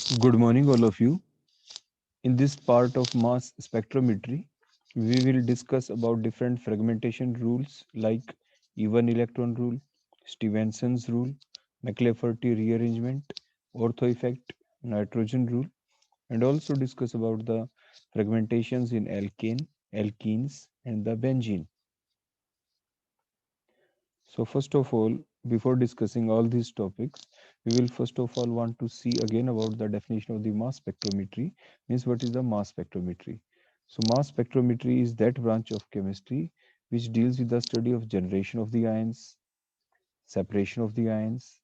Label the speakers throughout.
Speaker 1: Good morning, all of you. In this part of mass spectrometry, we will discuss about different fragmentation rules like even electron rule, Stevenson's rule, McLafferty rearrangement, ortho effect, nitrogen rule, and also discuss about the fragmentations in alkane, alkenes, and the benzene. So first of all, before discussing all these topics, we will first of all want to see again about the definition of the mass spectrometry. Means what is the mass spectrometry? So mass spectrometry is that branch of chemistry which deals with the study of generation of the ions, separation of the ions,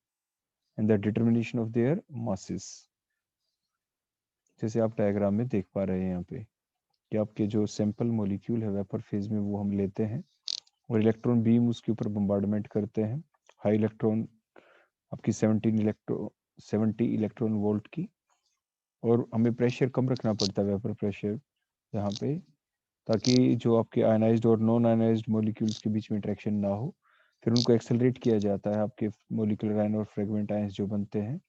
Speaker 1: and the determination of their masses. जैसे आप diagram में देख पा रहे हैं यहाँ पे कि आपके जो सैंपल मॉलिक्यूल है वेपर फेज में वो हम लेते हैं और इलेक्ट्रॉन बीम उसके ऊपर बम्बार्डमेंट करते हैं हाई इलेक्ट्रॉन आपकी 70 इलेक्ट्रॉन वोल्ट की और हमें प्रेशर कम रखना पड़ता है वेपर प्रेशर यहाँ पे ताकि जो आपके आयनाइज्ड और नॉन आयनाइज्ड मॉलिक्यूल्स के बीच में इंटरेक्शन ना हो फिर उनको एक्सेलरेट किया जाता है आपके मॉलिक्यूलर आयन और फ्रेगमेंट आयंस जो बनते हैं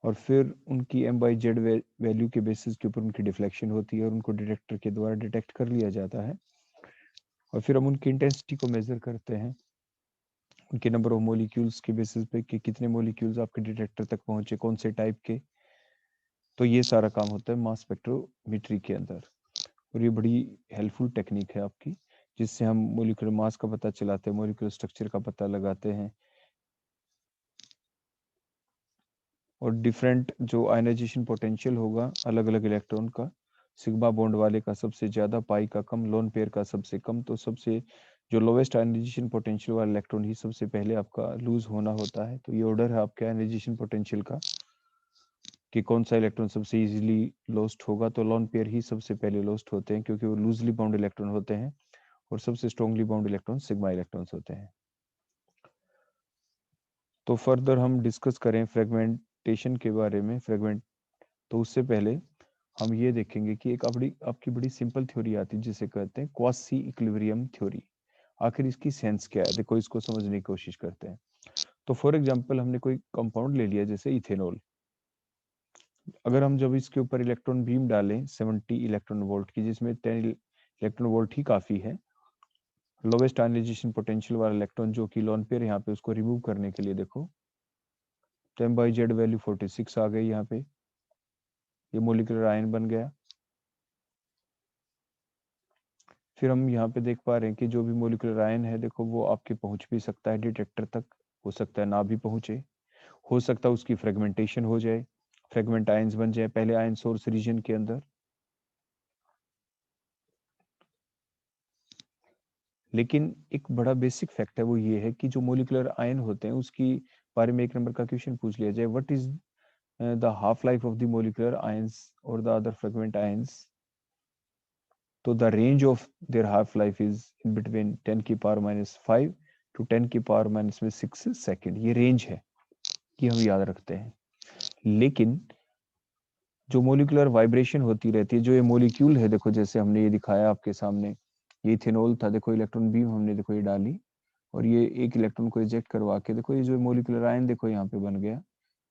Speaker 1: और फिर उनकी M/Z वैल्यू के बेसिस के ऊपर उनकी डिफ्लेक्शन होती है और उनको डिटेक्टर के द्वारा डिटेक्ट कर लिया जाता है और फिर हम उनकी इंटेंसिटी को मेजर करते हैं उनके नंबर ऑफ मॉलिक्यूल्स के बेसिस पे कि कितने मॉलिक्यूल्स आपके डिटेक्टर तक पहुंचे कौन से टाइप के तो ये सारा काम होता है मास स्पेक्ट्रोमेट्री के अंदर और ये बड़ी हेल्पफुल टेक्निक है आपकी जिससे हम मॉलिक्यूलर मास का पता चलाते हैं मॉलिक्यूलर स्ट्रक्चर का पता लगाते हैं और डिफरेंट जो आयनाइजेशन पोटेंशियल होगा अलग अलग इलेक्ट्रॉन का सिग्मा बॉन्ड वाले का सबसे ज्यादा पाई का कम लोन पेयर का सबसे कम तो सबसे जो लोवेस्ट आयनाइजेशन पोटेंशियल वाला इलेक्ट्रॉन ही सबसे पहले आपका लूज होना होता है तो ये ऑर्डर है आपके आयनाइजेशन पोटेंशियल का कि कौन सा इलेक्ट्रॉन सबसे इजीली लॉस्ट होगा तो लोन पेयर ही सबसे पहले लॉस्ट होते हैं क्योंकि वो लूजली बाउंड इलेक्ट्रॉन होते हैं और सबसे strongly bound electron sigma electrons होते हैं तो फर्दर हम डिस्कस करें फ्रेगमेंटेशन के बारे में फ्रेगमेंट तो उससे पहले हम ये देखेंगे कि एक आपकी बड़ी सिंपल थ्योरी आती है जिसे कहते हैं क्वासी इक्विलिब्रियम थ्योरी आखिर इसकी सेंस क्या है देखो इसको समझने की कोशिश करते हैं तो फॉर एग्जांपल हमने कोई कंपाउंड ले लिया जैसे इथेनॉल अगर हम जब इसके ऊपर इलेक्ट्रॉन बीम डालें 70 इलेक्ट्रॉन वोल्ट की जिसमें 10 इलेक्ट्रॉन वोल्ट ही काफी है लोवेस्ट आयनाइजेशन पोटेंशियल वाला इलेक्ट्रॉन जो कि लोन पेयर यहाँ पे उसको रिमूव करने के लिए देखो तो M/Z वैल्यू 46 आ गई यहाँ पे ये मोलिकुलर आयन बन गया फिर हम यहाँ पे देख पा रहे हैं कि जो भी मोलिकुलर आयन है देखो वो आपके पहुंच भी सकता है डिटेक्टर तक हो सकता है ना भी पहुंचे हो सकता है उसकी फ्रेगमेंटेशन हो जाए फ्रेगमेंट आयंस बन जाए पहले आयन सोर्स रीजन के अंदर लेकिन एक बड़ा बेसिक फैक्ट है वो ये है कि जो मोलिकुलर आयन होते हैं उसकी बारे में एक नंबर का क्वेश्चन पूछ लिया जाए what is the half life of the molecular ions और द अदर फ्रेगमेंट आयंस तो the range of their half life is in between 10 की पावर -5 टू 10 की पावर -6 सेकेंड ये रेंज है कि हम याद रखते हैं लेकिन जो मोलिकुलर वाइब्रेशन होती रहती है जो ये मोलिक्यूल है देखो जैसे हमने ये दिखाया आपके सामने ये इथेनॉल था देखो इलेक्ट्रॉन बीम हमने देखो ये डाली और ये एक इलेक्ट्रॉन को इजेक्ट करवा के देखो ये जो मोलिकुलर आयन देखो यहाँ पे बन गया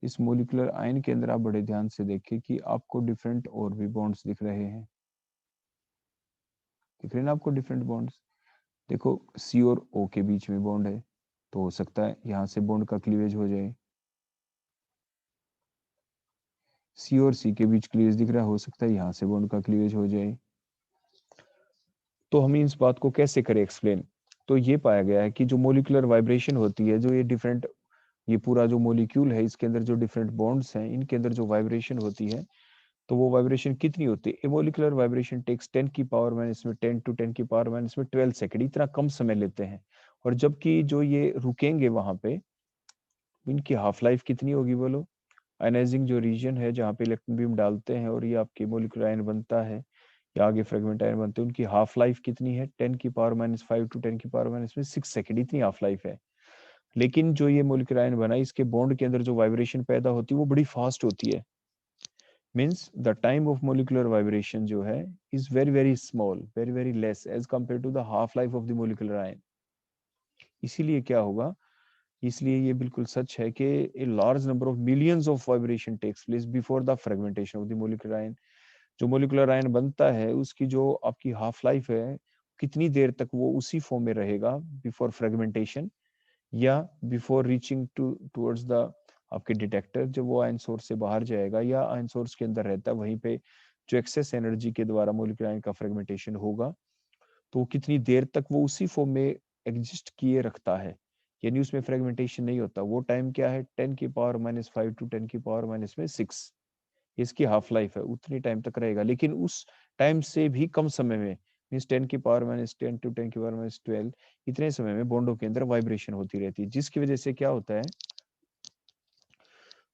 Speaker 1: इस मोलिकुलर आयन के अंदर आप बड़े ध्यान से देखिए कि आपको डिफरेंट और भी बॉन्ड्स दिख रहे हैं दिख रहे हैं ना आपको डिफरेंट बॉन्ड्स देखो सी और ओ के बीच में बॉन्ड है तो हो सकता है यहाँ से बॉन्ड का क्लीवेज हो जाए सी और सी के बीच क्लीवेज दिख रहा है हो सकता है यहाँ से बॉन्ड का क्लीवेज हो जाए तो हम इस बात को कैसे करें एक्सप्लेन तो ये पाया गया है कि जो मोलिकुलर वाइब्रेशन होती है जो ये डिफरेंट ये पूरा जो मोलिक्यूल है इसके अंदर जो डिफरेंट बॉन्ड्स हैं इनके अंदर जो वाइब्रेशन होती है तो वो वाइब्रेशन कितनी होती है मोलिकुलर वाइब्रेशन टेक्स 10 की पावर माइनस में 10 टू 10 की पावर माइनस में 12 सेकंड इतना कम समय लेते हैं और जबकि जो ये रुकेंगे वहां पे इनकी हाफ लाइफ कितनी होगी बोलो आयनाइजिंग जो रीजन है जहाँ पे इलेक्ट्रॉन बीम डालते हैं और ये आपके मोलिकुलर आयन बनता है या आगे फ्रेगमेंट आयन बनते हैं उनकी हाफ लाइफ कितनी है 10 की पावर -5 टू 10 की पावर -6 सेकंड इतनी हाफ लाइफ है लेकिन जो ये मोलिकुलर आयन बना इसके बॉन्ड के अंदर जो वाइब्रेशन पैदा होती है वो बड़ी फास्ट होती है means the time of molecular vibration जो है is very very small very very less as compare to the half life of the molecular ion इसीलिए क्या होगा इसलिए ये बिल्कुल सच है कि a large number of millions of vibration takes place before the fragmentation of the molecular ion. जो मोलिकुलर आयन बनता है उसकी जो आपकी हाफ लाइफ है, कितनी देर तक वो उसी फॉर्म में रहेगा बिफोर फ्रेगमेंटेशन या बिफोर रीचिंग टूवर्ड्स द आपके डिटेक्टर, जब वो आयन सोर्स से बाहर जाएगा या आयन सोर्स के अंदर रहता है वहीं पे जो एक्सेस एनर्जी के द्वारा मोलिकुलर आयन का फ्रेगमेंटेशन होगा, तो कितनी देर तक वो उसी फॉर्म में एग्जिस्ट किए रखता है, यानी उसमें फ्रेगमेंटेशन नहीं होता। वो टाइम क्या है, 10⁻⁵ टू 10⁻�6 इसकी हाफ लाइफ है, उतनी टाइम तक रहेगा। लेकिन उस टाइम से भी कम समय में, मीन्स 10⁻10 टू 10⁻12 इतने समय में बॉन्डों के अंदर वाइब्रेशन होती रहती है, जिसकी वजह से क्या होता है,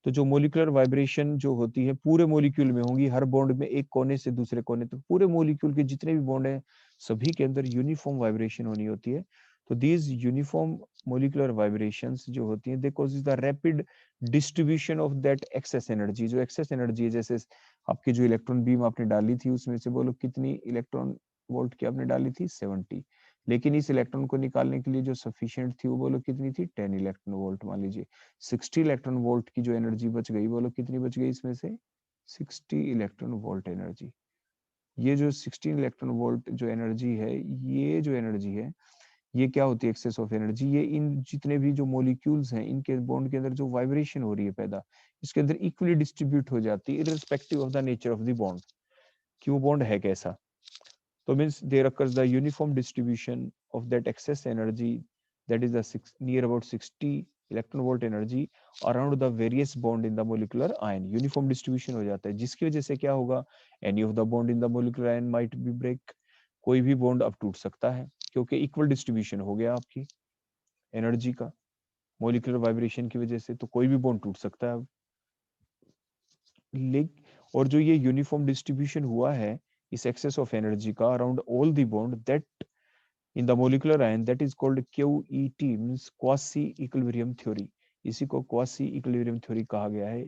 Speaker 1: तो जो मोलिकुलर वाइब्रेशन जो होती है पूरे मोलिक्यूल में होंगी, हर बॉन्ड में एक कोने से दूसरे कोने तक पूरे मोलिक्यूल के जितने भी बॉन्ड हैं सभी के अंदर यूनिफॉर्म वाइब्रेशन होनी होती है। तो दीज यूनिफॉर्म मोलिकुलर वाइब्रेशंस जो होती हैं they causes the rapid distribution of that excess energy. जो एक्सेस एनर्जी है, जैसे आपकी जो इलेक्ट्रॉन बीम आपने डाली थी उसमें से बोलो कितनी इलेक्ट्रॉन वोल्ट की आपने डाली थी, 70, लेकिन इस इलेक्ट्रॉन को निकालने के लिए जो सफिशिएंट थी वो बोलो कितनी थी, 10 इलेक्ट्रॉन वोल्ट मान लीजिए। 60 इलेक्ट्रॉन वोल्ट की जो एनर्जी बच गई, बोलो कितनी बच गई इसमें से, 60 इलेक्ट्रॉन वोल्ट एनर्जी। ये जो 16 इलेक्ट्रॉन वोल्ट जो एनर्जी है, ये जो एनर्जी है ये क्या होती है, एक्सेस ऑफ एनर्जी। ये इन जितने भी जो मॉलिक्यूल्स हैं इनके बॉन्ड के अंदर जो वाइब्रेशन हो रही है पैदा, इसके अंदर इक्वली डिस्ट्रीब्यूट हो जाती है irrespective of the nature of the bond, कि वो बॉन्ड है कैसा। So means there occurs the uniform distribution of that excess energy, that is the near about 60 electron volt energy around the various bond in the molecular ion। uniform distribution हो जाता है, जिसकी वजह से क्या होगा, any of the bond in the molecular ion might be break, कोई भी बॉन्ड अब टूट सकता है क्योंकि इक्वल डिस्ट्रीब्यूशन हो गया आपकी एनर्जी का मोलिकुलर वाइब्रेशन की वजह से, तो कोई भी बॉन्ड टूट सकता है अब। और जो ये यूनिफॉर्म डिस्ट्रीब्यूशन हुआ है इस एक्सेस ऑफ एनर्जी का around all the bond that in the molecular ion, that is called QET, means quasi equilibrium theory। इसी को quasi equilibrium theory कहा गया है,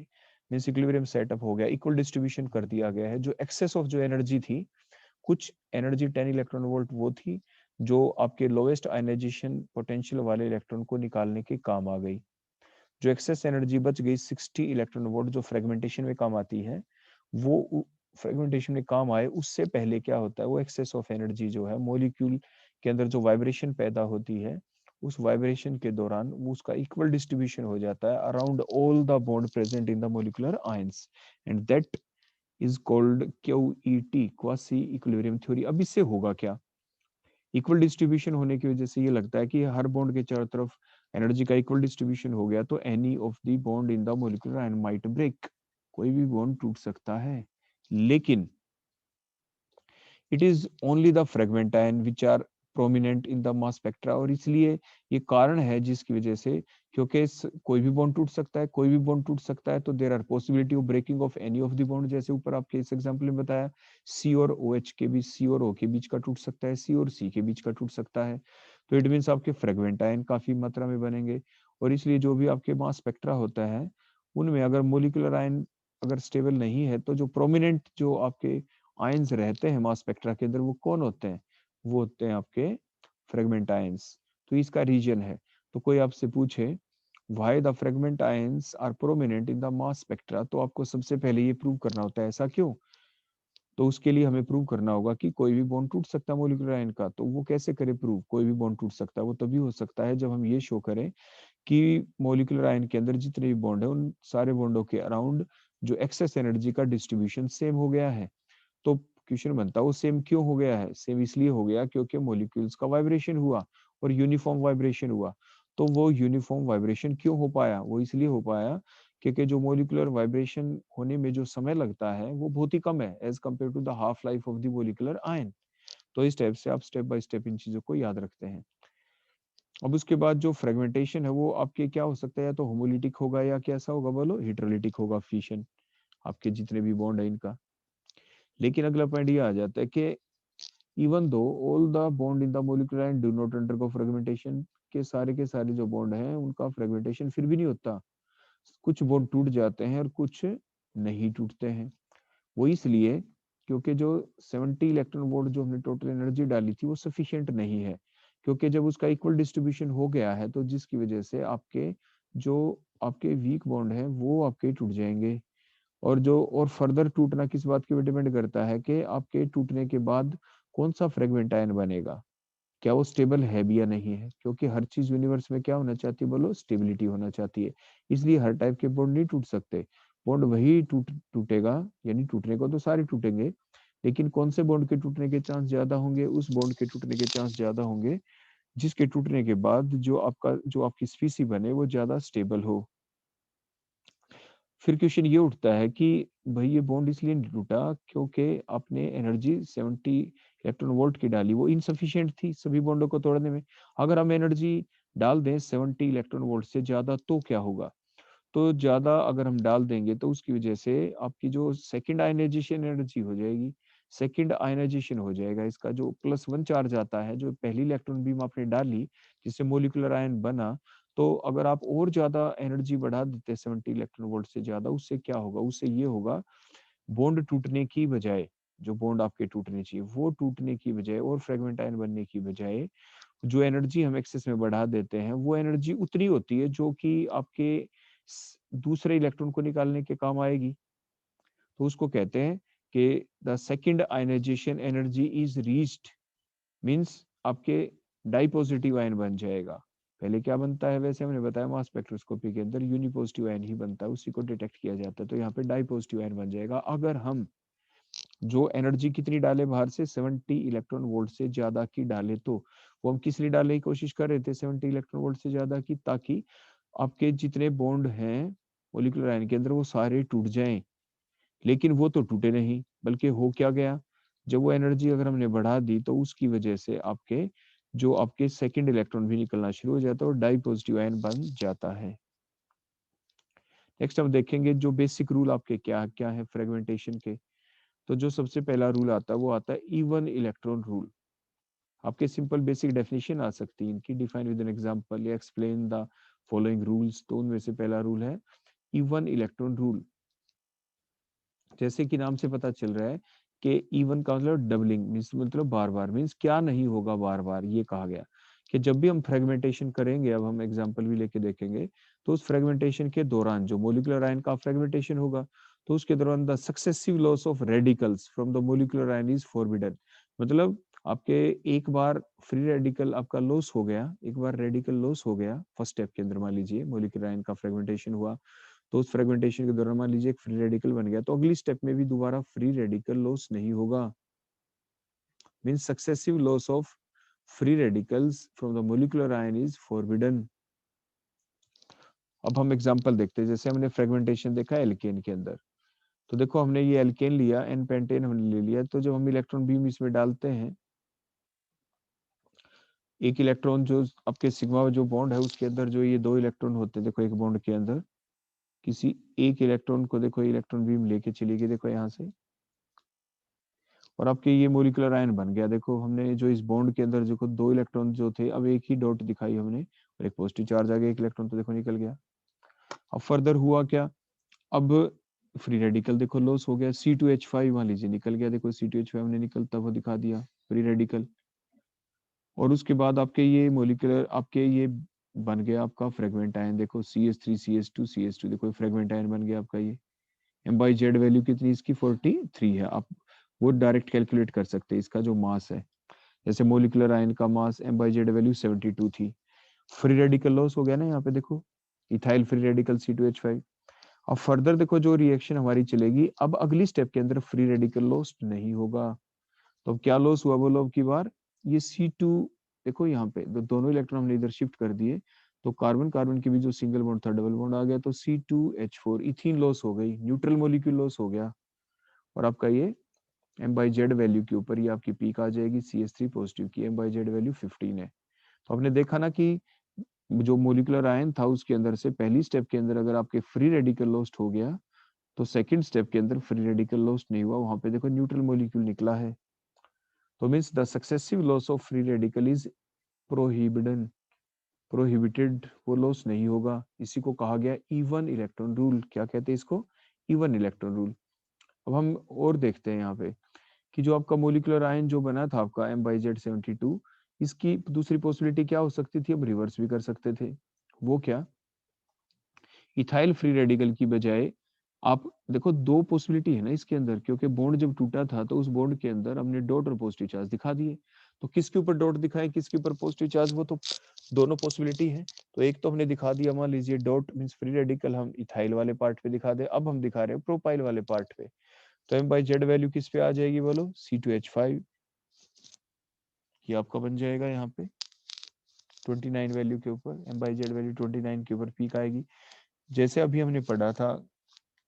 Speaker 1: मीन्स इक्विलिब्रियम सेटअप हो गया, इक्वल डिस्ट्रीब्यूशन कर दिया गया है। जो एक्सेस ऑफ जो एनर्जी थी, कुछ एनर्जी 10 इलेक्ट्रॉन वोल्ट वो थी जो आपके लोएस्ट आयनाइजेशन पोटेंशियल वाले इलेक्ट्रॉन को निकालने के काम आ गई। जो एक्सेस एनर्जी बच गई 60 इलेक्ट्रॉन वोल्ट जो फ्रेगमेंटेशन में काम आती है, वो फ्रेगमेंटेशन में काम आए उससे पहले क्या होता है, वो एक्सेस ऑफ एनर्जी जो है मॉलिक्यूल के अंदर जो वाइब्रेशन पैदा होती है, उस वाइब्रेशन के दौरान वो उसका इक्वल डिस्ट्रीब्यूशन हो जाता है around all the bond present in the molecular ions, and that is called QET, quasi equilibrium theory. अब इससे होगा क्या, इक्वल डिस्ट्रीब्यूशन होने की वजह से ये लगता है कि हर बॉन्ड के चारों तरफ एनर्जी का इक्वल डिस्ट्रीब्यूशन हो गया, तो any of the bond in the molecular ion might break, कोई भी बॉन्ड टूट सकता है। लेकिन it is only the fragment ion which are prominent in the mass spectra. और इसलिए ये कारण है जिसकी वजह से, क्योंकि कोई भी बॉन्ड टूट सकता है, कोई भी बॉन्ड टूट सकता है, तो there are possibility of breaking of any of the bond. जैसे ऊपर आपके इस एग्जांपल में बताया, सी और ओ एच के बीच, सी और ओ के बीच का टूट सकता है, सी और सी के बीच का टूट सकता है। तो इट मीन्स आपके फ्रेगमेंट आयन काफी मात्रा में बनेंगे। और इसलिए जो भी आपके मास स्पेक्ट्रा होता है उनमें अगर मोलिकुलर आयन अगर स्टेबल नहीं है, तो जो प्रोमिनेंट जो आपके आयंस रहते हैं मास स्पेक्ट्रा के अंदर वो कौन होते हैं, वो होते हैं आपके फ्रेगमेंट आयंस। तो इसका रीजन है, तो कोई आपसे पूछे why the fragment ions are prominent in the mass spectra, तो आपको सबसे पहले ये प्रूव करना होता है ऐसा क्यों। तो उसके लिए हमें प्रूव करना होगा कि कोई भी बॉन्ड टूट सकता है मोलिकुलर आयन का। तो वो कैसे करे प्रूव, कोई भी बॉन्ड टूट सकता है, वो तभी हो सकता है जब हम ये शो करें कि मोलिकुलर आयन के अंदर जितने भी बॉन्ड है उन सारे बॉन्डों के अराउंड जो एक्सेस एनर्जी का डिस्ट्रीब्यूशन सेम हो गया है। तो क्वेश्चन बनता है वो सेम क्यों हो गया है, सेम इसलिए हो गया क्योंकि मॉलिक्यूल्स का वाइब्रेशन हुआ और यूनिफॉर्म वाइब्रेशन हुआ। तो वो यूनिफॉर्म वाइब्रेशन क्यों हो पाया, वो इसलिए हो पाया क्योंकि जो मॉलिक्यूलर वाइब्रेशन होने में जो समय लगता है वो बहुत ही कम है as compare to the half life of the molecular ion. तो इस टाइप से आप स्टेप बाय स्टेप इन चीजों को याद रखते हैं। अब उसके बाद जो फ्रेगमेंटेशन है वो आपके क्या हो सकता है, या तो होमोलिटिक होगा या कैसा होगा, बोलो हेटेरोलिटिक होगा, फिशन आपके जितने भी बॉन्ड है इनका। लेकिन अगला पॉइंट ये आ जाता है कि even though all the bond in the molecular and do not undergo fragmentation, के सारे जो बॉन्ड हैं उनका फ्रेगमेंटेशन फिर भी नहीं होता। कुछ बॉन्ड टूट जाते हैं और कुछ नहीं टूटते हैं। वो इसलिए क्योंकि जो 70 इलेक्ट्रॉन वोल्ट जो हमने टोटल एनर्जी डाली थी वो सफिशिएंट नहीं है, क्योंकि जब उसका इक्वल डिस्ट्रीब्यूशन हो गया है तो जिसकी वजह से आपके जो आपके वीक बॉन्ड है वो आपके टूट जाएंगे। और फर्दर टूटना किस बात के ऊपर डिपेंड करता है कि आपके टूटने के बाद कौन सा फ्रेगमेंट आयन बनेगा, क्या वो स्टेबल है भी या नहीं है, क्योंकि हर चीज यूनिवर्स में क्या होना चाहती है, बोलो, स्टेबिलिटी होना चाहती है। इसलिए हर टाइप के बॉन्ड नहीं टूट सकते। बॉन्ड वही टूटेगा, यानी टूटने को तो सारे टूटेंगे, लेकिन कौन से बॉन्ड के टूटने के चांस ज्यादा होंगे, उस बॉन्ड के टूटने के चांस ज्यादा होंगे जिसके टूटने के बाद जो आपकी स्पीसी बने वो ज्यादा स्टेबल हो। फिर क्वेश्चन ये उठता है कि भाई ये बॉन्ड इसलिए नहीं टूटा क्योंकि आपने एनर्जी 70 इलेक्ट्रॉन वोल्ट की डाली, वो इनसफिशिएंट थी सभी बॉन्डों को तोड़ने में। अगर हम एनर्जी डाल दें 70 इलेक्ट्रॉन वोल्ट से ज्यादा तो क्या होगा, तो ज्यादा अगर हम डाल देंगे तो उसकी वजह से आपकी जो सेकंड आयनाइजेशन एनर्जी हो जाएगी, सेकंड आयनाइजेशन हो जाएगा, इसका जो +1 चार्ज आता है, जो पहली इलेक्ट्रॉन बीम आपने डाली जिससे मोलिकुलर आयन बना, तो अगर आप और ज्यादा एनर्जी बढ़ा देते 70 इलेक्ट्रॉन वोल्ट से ज्यादा, उससे क्या होगा, उससे ये होगा, बॉन्ड टूटने की बजाय, जो बॉन्ड आपके टूटने चाहिए वो टूटने की बजाय और फ्रेगमेंट आयन बनने की बजाय जो एनर्जी हम एक्सेस में बढ़ा देते हैं वो एनर्जी उतनी होती है जो कि आपके दूसरे इलेक्ट्रॉन को निकालने के काम आएगी। तो उसको कहते हैं कि the second ionization energy is reached, means आपके डाई पॉजिटिव आयन बन जाएगा। पहले क्या बनता है, वैसे हमने बताया मास स्पेक्ट्रोस्कोपी के अंदर यूनिपॉजिटिव आयन ही बनता है, उसी को डिटेक्ट किया जाता है, तो यहाँ पे डाई पॉजिटिव आयन बन जाएगा अगर हम जो एनर्जी कितनी डाले बाहर से 70 इलेक्ट्रॉन वोल्ट से ज्यादा की डाले, तो वो हम किस लिए डालने की कोशिश कर रहे थे 70 इलेक्ट्रॉन वोल्ट से ज्यादा की, ताकि आपके जितने बॉन्ड हैं मोलिकुलर आयन के अंदर वो सारे टूट जाएं। लेकिन वो तो टूटे नहीं, बल्कि हो क्या गया, जब वो एनर्जी अगर हमने बढ़ा दी तो उसकी वजह से आपके सेकंड इलेक्ट्रॉन भी निकलना शुरू हो जाता है और डाई पॉजिटिव आयन बन जाता है। नेक्स्ट हम देखेंगे जो बेसिक रूल आपके क्या क्या है फ्रेगमेंटेशन के। तो जो सबसे पहला रूल आता है वो आता है इवन इलेक्ट्रॉन रूल। आपके सिंपल बेसिक डेफिनेशन आ सकती है इनकी, डिफाइन विद एन एग्जांपल या एक्सप्लेन द फॉलोइंग रूल्स। तो उनमें से पहला रूल है इवन इलेक्ट्रॉन रूल। जैसे कि नाम से पता चल रहा है कि इवन का मतलब डबलिंग, मीन्स मतलब बार बार, मीन्स क्या नहीं होगा बार बार, ये कहा गया कि जब भी हम फ्रेगमेंटेशन करेंगे, अब हम एग्जांपल भी लेके देखेंगे, तो उस फ्रेगमेंटेशन के दौरान जो मोलिकुलर आयन का फ्रेगमेंटेशन होगा, तो उसके दौरान the successive loss of radicals from the molecular ion is forbidden. मतलब आपके एक बार फ्री रेडिकल आपका लॉस हो गया, एक बार रेडिकल लॉस हो गया फर्स्ट स्टेप के अंदर, मान लीजिए मोलिकुलर आयन का फ्रेगमेंटेशन हुआ, तो उस फ्रेगमेंटेशन के दौरान मान लीजिए एक फ्री रेडिकल बन गया, तो अगली स्टेप में भी दोबारा फ्री रेडिकल लॉस नहीं होगा। Means successive loss of free radicals from the molecular ion is forbidden. अब हम एग्जांपल देखते हैं, जैसे हमने फ्रेगमेंटेशन देखा एल्केन के अंदर, तो देखो हमने ये एल्केन लिया, एन पेंटेन हमने ले लिया, तो जब हम इलेक्ट्रॉन बीम इसमें डालते हैं, एक इलेक्ट्रॉन जो आपके सिग्मा जो बॉन्ड है उसके अंदर जो ये 2 इलेक्ट्रॉन होते हैं, देखो एक बॉन्ड के अंदर किसी एक इलेक्ट्रॉन को देखो इलेक्ट्रॉन बीम लेके चली गई, देखो यहाँ से, और आपके ये मोलिकुलर आयन बन गया। देखो हमने जो इस बॉन्ड के अंदर जो 2 इलेक्ट्रॉन जो थे, अब एक ही डॉट दिखाई हमने और एक पॉजिटिव चार्ज आ गया, एक इलेक्ट्रॉन तो देखो निकल गया। अब फर्दर हुआ क्या, अब फ्री रेडिकल देखो लॉस हो गया, C2H5 मान लीजिए निकल गया, देखो C2H5 हमने निकलता हुआ दिखा दिया फ्री रेडिकल। और उसके बाद आपके ये मोलिकुलर आपके ये बन गया आपका फ्रेगमेंट आयन, देखो CH3 CH2 देखो फ्रेगमेंट आयन बन गया आपका ये। M/Z वैल्यू कितनी इसकी 43 है, आप वो डायरेक्ट कैलकुलेट कर सकते हैं इसका जो मास है। जैसे मोलिकुलर आयन का मास M/Z वैल्यू 72 थी। फ्री रेडिकल लॉस हो गया ना यहाँ पे, देखो इथाइल फ्री रेडिकल C2H5। अब फर्दर देखो जो रिएक्शन हमारी चलेगी, अब अगली स्टेप के अंदर फ्री रेडिकल लॉस नहीं होगा। तो अब क्या लॉस हुआ बोलो अब की बार, ये C2, देखो यहाँ पे दोनों इलेक्ट्रॉन हमने इधर शिफ्ट कर दिए, तो कार्बन कार्बन के भी जो सिंगल बॉन्ड था डबल बॉन्ड आ गया, तो C2H4 इथीन लॉस हो गई, न्यूट्रल मॉलिक्यूल लॉस हो गया। और आपका ये M/Z वैल्यू के ऊपर ये आपकी पीक आ जाएगी CH3 पॉजिटिव की, M/Z वैल्यू 15 है। तो आपने देखा ना कि जो मोलिकुलर आयन था उसके अंदर से पहली स्टेप के अंदर अगर आपके फ्री रेडिकल लॉस्ट हो गया, तो सेकंड स्टेप के अंदर फ्री रेडिकल लॉस्ट नहीं हुआ, वहां पे देखो न्यूट्रल मॉलिक्यूल निकला है। तो means the successive loss of free radical is prohibited, prohibited, वो लॉस नहीं होगा। इसी को कहा गया इवन इलेक्ट्रॉन रूल। क्या कहते हैं इसको, इवन इलेक्ट्रॉन रूल। अब हम और देखते हैं यहाँ पे कि जो आपका मोलिकुलर आयन जो बना था आपका M/Z 72, इसकी दूसरी पॉसिबिलिटी क्या हो सकती थी, अब रिवर्स भी कर सकते थे। वो क्या, इथाइल फ्री रेडिकल की बजाय आप देखो दो पॉसिबिलिटी है ना इसके अंदर, क्योंकि बॉन्ड जब टूटा था तो उस बॉन्ड के अंदर हमने डॉट और पॉजिटिव चार्ज दिखा दिए। तो किसके ऊपर डॉट दिखाए, किसके ऊपर पॉजिटिव चार्ज, वो तो दोनों पॉसिबिलिटी है। तो एक तो हमने दिखा दिया, मान लीजिए डॉट मींस फ्री रेडिकल हम इथाइल वाले पार्ट पे दिखा दे, अब हम दिखा रहे हैं प्रोपाइल वाले पार्ट पे। तो एम बाई जेड वैल्यू किस पे आ जाएगी बोलो, C2H5, ये आपका बन जाएगा यहाँ पे 29 वैल्यू के ऊपर, एम बाई जेड वैल्यू 29 के ऊपर पीक आएगी। जैसे अभी हमने पढ़ा था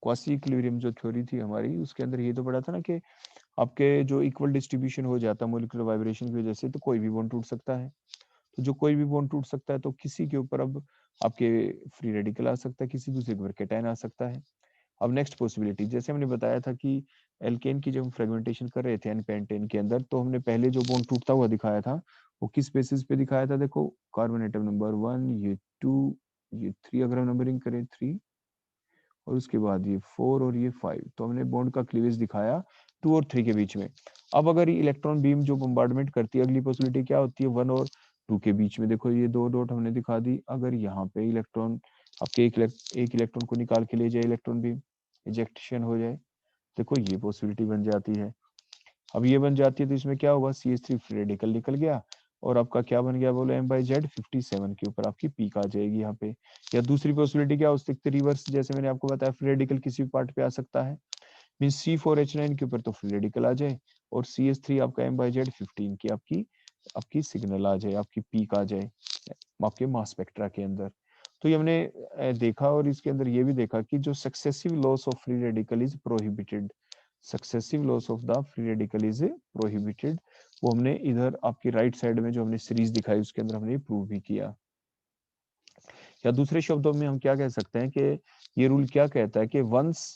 Speaker 1: क्वासी इक्विलिब्रियम जो थ्योरी थी हमारी, उसके अंदर ये तो पढ़ा था ना कि आपके जो इक्वल डिस्ट्रीब्यूशन हो जाता है मोलिकुलर वाइब्रेशन की वजह से, तो कोई भी बॉन्ड टूट सकता है। तो जो कोई भी बॉन्ड टूट सकता है तो किसी के ऊपर अब आपके फ्री रेडिकल आ सकता है, किसी दूसरे के ऊपर कैटायन आ सकता है। अब नेक्स्ट पॉसिबिलिटी, जैसे हमने बताया था कि एल्केन की जब हम फ्रेगमेंटेशन कर रहे थे एन पेंटेन के अंदर, तो हमने पहले जो बॉन्ड टूटता हुआ दिखाया था वो किस बेसिस पे दिखाया था, देखो कार्बन एटम नंबर 1, ये 2, ये 3, अगर हम नंबरिंग करें 3, और उसके बाद ये 4 और ये 5, तो हमने बॉन्ड का क्लीवेज दिखाया 2 और 3 के बीच में। अब अगर ये इलेक्ट्रॉन बीम जो बम्बार्डमेंट करती है, अगली पॉसिबिलिटी क्या होती है, 1 और 2 के बीच में। देखो ये दो डॉट हमने दिखा दी, अगर यहाँ पे इलेक्ट्रॉन आपके एक इलेक्ट्रॉन को निकाल के ले जाए, इलेक्ट्रॉन बीम इजेक्शन हो जाए, देखो ये पॉसिबिलिटी बन जाती है। अब ये बन जाती है तो इसमें क्या होगा, CH3 फ्री रेडिकल निकल गया, और आपका क्या बन गया बोलो, एम बाई जेड 57 के ऊपर आपकी पीक आ जाएगी यहाँ पे। या दूसरी पॉसिबिलिटी क्या हो सकती है, रिवर्स, जैसे मैंने आपको बताया फ्री रेडिकल किसी भी पार्ट पे आ सकता है, मीन C4H9 के ऊपर तो फ्री रेडिकल आ जाए, और CH3 आपका एम बाई जेड 15 की आपकी आपकी सिग्नल आ जाए, आपकी पीक आ जाए आपके मास स्पेक्ट्रा के अंदर। तो ये हमने देखा, और इसके अंदर ये भी देखा कि जो successive loss of free radical is prohibited, successive loss of the free radical is prohibited, वो हमने इधर आपकी राइट साइड में जो हमने सीरीज दिखाई उसके अंदर हमने प्रूव भी किया। या दूसरे शब्दों में हम क्या कह सकते हैं कि ये रूल क्या कहता है कि once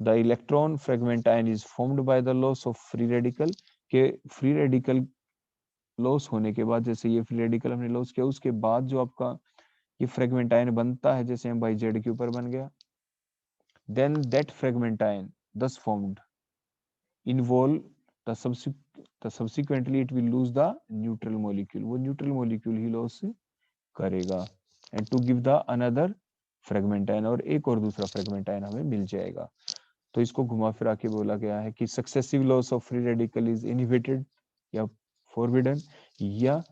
Speaker 1: the electron fragment ion is formed by the loss of free radical, के फ्री रेडिकल लॉस होने के बाद, जैसे ये फ्री रेडिकल हमने लॉस किया, उसके बाद जो आपका ये फ्रेगमेंट आयन बनता है, जैसे हम बाई जेड के ऊपर बन गया, then that fragment ion thus formed involve the subsequently it will lose the neutral molecule, वो neutral molecule ही loss करेगा, and to give the another fragment ion, और एक और दूसरा fragment ion हमें मिल जाएगा। तो इसको घुमा फिरा के बोला गया है कि successive loss of free radical is inhibited या फॉरबिडन, या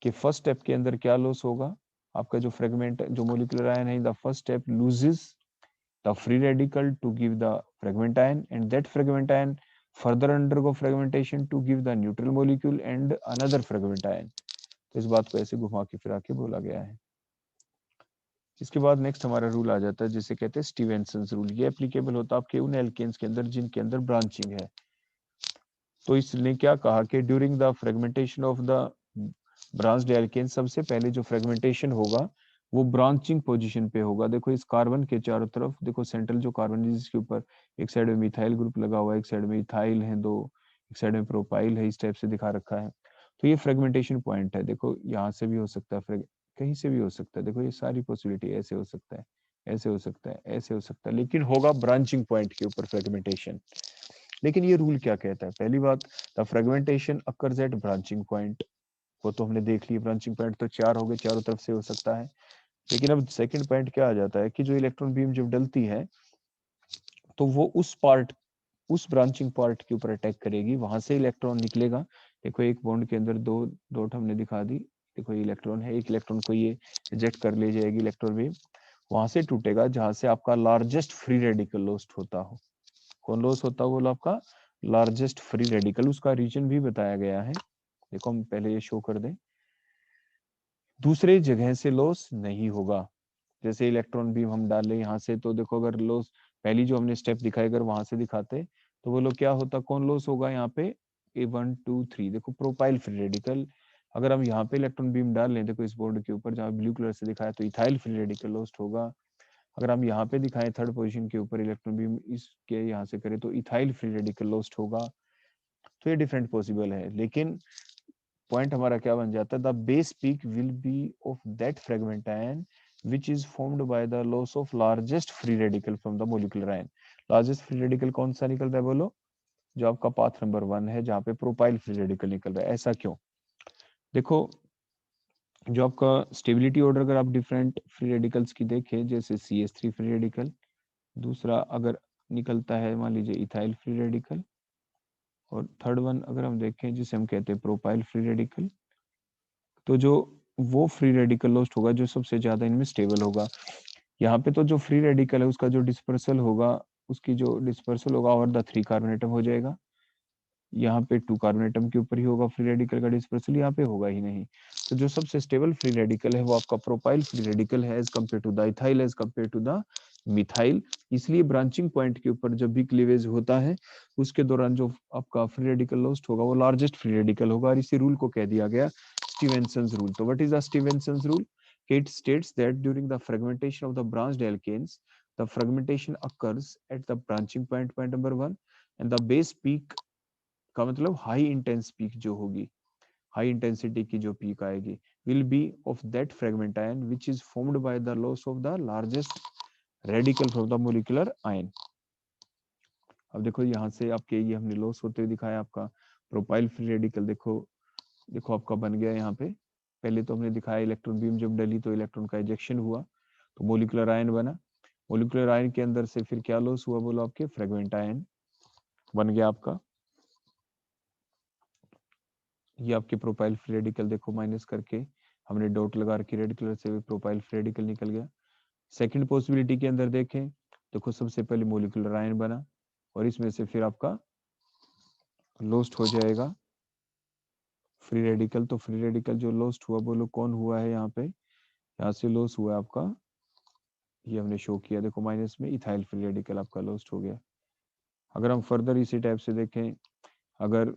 Speaker 1: कि फर्स्ट स्टेप के अंदर क्या लॉस होगा, आपका जो फ्रेगमेंट जो मोलिकुलर आयन है, the first step loses the free radical to give the fragment ion, and that fragment ion further undergo fragmentation to give the neutral molecule and another fragment ion। तो इस बात को ऐसे घुमा के फिरा के बोला गया है। इसके बाद नेक्स्ट हमारा रूल आ जाता है जिसे कहते हैं स्टीवेंसन रूल। ये एप्लीकेबल होता है आपके उन एल्केन्स के अंदर जिनके अंदर ब्रांचिंग है। तो इसने क्या कहा कि during the fragmentation of the branched alkane, सबसे पहले जो फ्रेगमेंटेशन होगा वो ब्रांचिंग पोजीशन पे होगा। देखो इस कार्बन के चारों तरफ देखो सेंट्रल जो कार्बन है जिसके ऊपर एक साइड में मिथाइल ग्रुप लगा हुआ है, एक साइड में इथाइल है दो, एक साइड में प्रोपाइल है, इस टाइप से दिखा रखा है। तो ये फ्रेगमेंटेशन पॉइंट है। देखो यहाँ से भी हो सकता है, कहीं से भी हो सकता है। देखो ये सारी पॉसिबिलिटी, ऐसे हो सकता है, ऐसे हो सकता है, ऐसे हो सकता है, लेकिन होगा ब्रांचिंग पॉइंट के ऊपर फ्रेगमेंटेशन। लेकिन ये रूल क्या कहता है, पहली बात, the fragmentation occurs at branching point, वो तो हमने देख ली, ब्रांचिंग पॉइंट तो 4 हो गए, चारों तरफ से हो सकता है। लेकिन अब सेकंड पॉइंट क्या आ जाता है कि जो इलेक्ट्रॉन बीम जब डलती है तो वो उस पार्ट, उस ब्रांचिंग पार्ट के ऊपर अटैक करेगी, वहां से इलेक्ट्रॉन निकलेगा। देखो एक बॉन्ड के अंदर दो डॉट हमने दिखा दी, देखो ये इलेक्ट्रॉन है, एक इलेक्ट्रॉन को ये रिजेक्ट कर ले जाएगी इलेक्ट्रॉन बीम, वहां से टूटेगा जहां से आपका लार्जेस्ट फ्री रेडिकल लॉस्ट होता हो। कौन लॉस होता है, बोलो आपका लार्जेस्ट फ्री रेडिकल, उसका रीजन भी बताया गया है। देखो हम पहले ये शो कर दें, दूसरे जगह से लॉस नहीं होगा। जैसे इलेक्ट्रॉन बीम हम डाल ले यहाँ से, तो देखो अगर लॉस पहली जो हमने स्टेप दिखाई अगर वहां से दिखाते तो बोलो क्या होता, कौन लॉस होगा यहाँ पे, A1 2 3, देखो प्रोपाइल फ्री रेडिकल। अगर हम यहाँ पे इलेक्ट्रॉन बीम डाल लें, देखो इस बोर्ड के ऊपर जहाँ ब्लू कलर से दिखाया, तो इथाइल फ्री रेडिकल लॉस्ट होगा। अगर हम यहाँ पे दिखाएं थर्ड पोजीशन के ऊपर इलेक्ट्रॉन बीम इसके यहाँ से करें तो इथाइल फ्री रेडिकल लॉस्ट होगा। तो ये डिफरेंट पॉसिबल है, लेकिन पॉइंट हमारा क्या बन जाता है, the base peak will be of that fragment ion which is formed by the loss of largest free radical from the molecular ion। Largest free radical कौन सा निकल रहा है बोलो, जो आपका पाथ नंबर 1 है जहाँ पे प्रोपाइल फ्री रेडिकल निकल रहा है। ऐसा क्यों? देखो, जो आपका स्टेबिलिटी ऑर्डर अगर आप डिफरेंट फ्री रेडिकल्स की देखें, जैसे CH3 फ्री रेडिकल, दूसरा अगर निकलता है मान लीजिए इथाइल फ्री रेडिकल, और थर्ड वन अगर हम देखें जिसे हम कहते हैं प्रोपाइल फ्री रेडिकल, तो जो वो फ्री रेडिकल लॉस्ट होगा जो सबसे ज्यादा इनमें स्टेबल होगा। यहाँ पे तो जो फ्री रेडिकल है उसका जो डिस्पर्सल होगा, उसकी जो डिस्पर्सल होगा ओवर द 3 कार्बन एटम हो जाएगा। यहाँ पे 2 कार्बन एटम के ऊपर ही होगा फ्री रेडिकल का डिस्पर्सल, यहाँ पे होगा ही नहीं। तो जो सबसे स्टेबल फ्री रेडिकल है वो आपका प्रोपाइल फ्री रेडिकल है as compare to the ethyl, as compare to the methyl. इसलिए ब्रांचिंग पॉइंट के ऊपर जब भी क्लीवेज होता है उसके दौरान जो आपका फ्री रेडिकल लॉस्ट होगा वो लार्जेस्ट फ्री रेडिकल होगा, और इसी रूल को कह दिया गया स्टीवेंसन्स रूल। तो what is the Stevenson's rule? It states that during the fragmentation of the branched alkanes, the fragmentation occurs at the branching point, point number 1, and the base peak का मतलब high intense peak जो होगी, high intensity की जो peak आएगी, will be of that fragment ion which is formed by the loss of the largest radical from the molecular ion. अब देखो यहाँ से आपके ये हमने लॉस होते हुए दिखाया आपका प्रोपाइल फ्री रेडिकल। देखो देखो आपका बन गया यहाँ पे, पहले तो हमने दिखाया इलेक्ट्रॉन बीम जब डली तो इलेक्ट्रॉन का इजेक्शन हुआ तो मोलिकुलर आयन बना। मोलिकुलर आयन के अंदर से फिर क्या लॉस हुआ बोलो, आपके फ्रेगमेंट आयन बन गया आपका। ये आपके प्रोपाइल फ्री रेडिकल देखो माइनस करके हमने डॉट लगा रखी रेड कलर से, भी प्रोपाइल फ्री रेडिकल निकल गया। सेकंड पॉसिबिलिटी के अंदर देखें, देखो सबसे पहले मोलिकुलर आयन बना और इसमें से फिर आपका लॉस्ट हो जाएगा फ्री रेडिकल। तो फ्री रेडिकल जो लॉस्ट हुआ बोलो कौन हुआ है यहाँ पे, यहाँ से लॉस हुआ आपका, ये हमने शो किया देखो माइनस में, इथाइल फ्री रेडिकल आपका लॉस्ट हो गया। अगर हम फर्दर इसी टाइप से देखें, अगर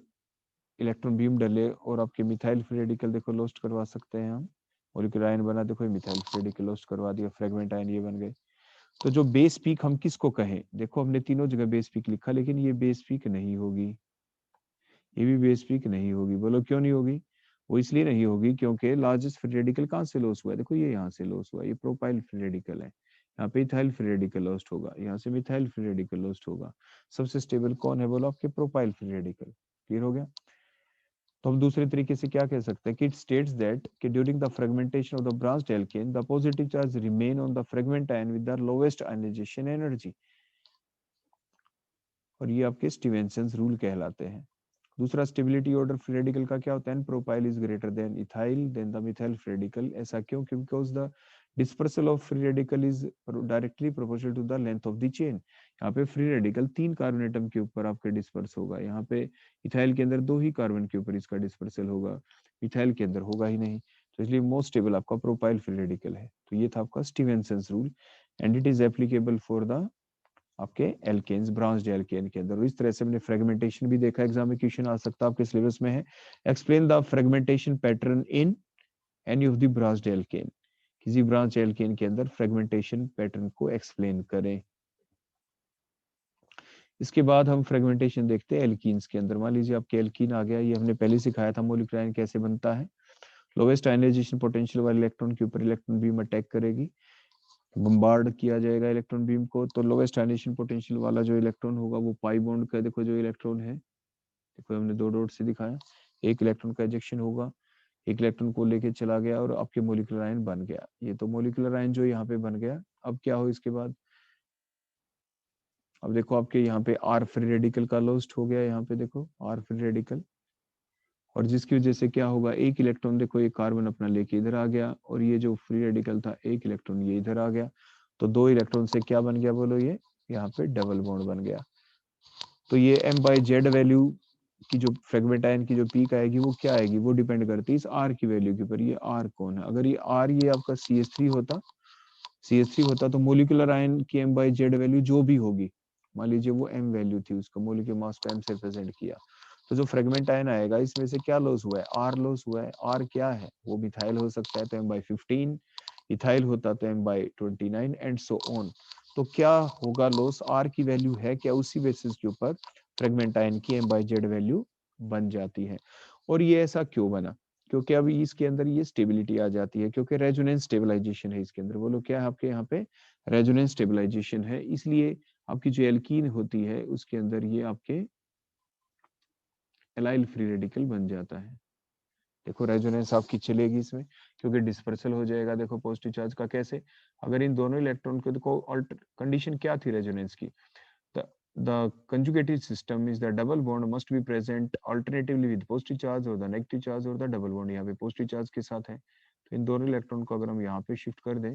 Speaker 1: इलेक्ट्रॉन बीम डले और आपके मिथाइल फ्री रेडिकल देखो लॉस्ट करवा सकते हैं हम। मॉलिक्यूलर आयन बना, देखो मिथाइल फ्री रेडिकल लॉस्ट करवा दिया, फ्रेगमेंट आयन ये बन गए। तो जो बेस पीक हम किसको कहें, देखो हमने तीनों जगह बेस पीक लिखा लेकिन ये बेस पीक नहीं होगी, ये भी बेस पीक नहीं होगी। बोलो क्यों नहीं होगी? वो इसलिए नहीं होगी क्योंकि लार्जेस्ट फ्री रेडिकल कहाँ से लॉस हुआ है, देखो ये यहाँ से लॉस हुआ है, ये प्रोपाइल फ्री रेडिकल है। यहाँ पे इथाइल फ्री रेडिकल लॉस्ट होगा, यहाँ से मिथाइल फ्री रेडिकल लॉस्ट होगा। सबसे स्टेबल कौन है बोलो, आपके प्रोपाइल फ्री रेडिकल। क्लियर हो गया? तो हम दूसरे तरीके से क्या कह सकते हैं कि इट स्टेट्स दैट कि during the fragmentation of the branched alkane the positive charge remain on the fragment ion with the lowest ionization energy, और ये आपके स्टीवेंसन्स रूल कहलाते हैं। दूसरा स्टेबिलिटी ऑर्डर फ्री रेडिकल का क्या होता है, propyl is greater than ethyl than the methyl free radical. ऐसा क्यों? Because the dispersal of free radical is directly proportional to the length of the chain. यहाँ पे फ्री रेडिकल 3 कार्बन एटम के ऊपर आपके डिस्पर्स होगा, यहाँ पे इथाइल के अंदर 2 ही कार्बन के ऊपर इसका डिस्पर्सल होगा, मिथाइल के अंदर होगा ही नहीं। तो इसलिए मोस्ट स्टेबल आपका प्रोपाइल फ्री रेडिकल है। तो ये था आपका Stevenson's rule and it is applicable for the आपके एल्केन्स, ब्रांच्ड एल्केन के अंदर। इस तरह से हमने फ्रेगमेंटेशन भी देखा, एग्जाम में क्वेश्चन आ सकता है आपके सिलेबस में है, explain the fragmentation pattern in any of the branched alkane. किसी ब्रांच एल्केन के अंदर फ्रेगमेंटेशन पैटर्न को एक्सप्लेन करें। इसके बाद हम फ्रेगमेंटेशन देखते हैं एल्कीन्स के अंदर। मान लीजिए आपके एल्कीन आ गया, ये हमने पहले सिखाया था मोलिकुलर आयन कैसे बनता है। लोवेस्ट आयनाइजेशन पोटेंशियल वाले इलेक्ट्रॉन के ऊपर इलेक्ट्रॉन बीम अटैक करेगी, बम्बार्ड किया जाएगा इलेक्ट्रॉन बीम को, तो लोवेस्ट आयनाइजेशन पोटेंशियल वाला जो इलेक्ट्रॉन होगा वो पाई बॉन्ड का, देखो जो इलेक्ट्रॉन है, देखो हमने 2 डॉट से दिखाया, एक इलेक्ट्रॉन का इजेक्शन होगा, एक इलेक्ट्रॉन को लेके चला गया और आपके मोलिकुलर आयन बन गया। ये तो मोलिकुलर आयन जो यहाँ पे बन गया। अब क्या हो इसके बाद, अब देखो आपके यहाँ पे आर फ्री रेडिकल का लॉस्ट हो गया, यहाँ पे देखो आर फ्री रेडिकल, और जिसकी वजह से क्या होगा, एक इलेक्ट्रॉन देखो ये कार्बन अपना लेके इधर आ गया, और ये जो फ्री रेडिकल था एक इलेक्ट्रॉन ये इधर आ गया, तो 2 इलेक्ट्रॉन से क्या बन गया बोलो, ये यहाँ पे डबल बॉन्ड बन गया। तो ये m/z वैल्यू की जो फ्रेगमेंट आयन की जो पीक आएगी वो क्या आएगी, वो डिपेंड करती है इस r की वैल्यू के ऊपर। ये r कौन है, अगर ये r ये आपका CH3 होता तो मोलिकुलर आयन की m/z वैल्यू जो भी होगी, मान लीजिए वो m वैल्यू थी, उसका मोलिकुलर मास को m से रिप्रेजेंट किया, तो जो फ्रेगमेंट आयन आएगा इसमें से क्या लॉस हुआ है, r लॉस हुआ है। r क्या है, वो मिथाइल हो सकता है तो m/15, इथाइल होता तो m/29 एंड सो ऑन। तो क्या होगा लॉस, r की वैल्यू है क्या, उसी बेसिस के ऊपर फ्रेगमेंट आयन की m/z वैल्यू बन जाती है। और ये ऐसा क्यों बना, क्योंकि अब इसके अंदर ये स्टेबिलिटी आ जाती है, क्योंकि रेजोनेंस स्टेबलाइजेशन है इसके अंदर। बोलो क्या है आपके यहाँ पे, रेजोनेंस स्टेबलाइजेशन है, इसलिए आपकी जो एल्कीन होती है उसके अंदर ये आपके एलाइल फ्री रेडिकल बन जाता है। देखो रेजोनेंस आपकी चलेगी इसमें, क्योंकि डिस्पर्सल हो जाएगा। देखो पॉजिटिव चार्ज का कैसे, अगर इन दोनों इलेक्ट्रॉन को देखो, कंडीशन क्या थी रेजोनेंस की, the conjugated system is the double bond must be present alternatively with positive charge or the negative charge or the double bond। यहाँ पे पॉजिटिव चार्ज के साथ है, तो इन दोनों इलेक्ट्रॉन को अगर हम यहाँ पे शिफ्ट कर दें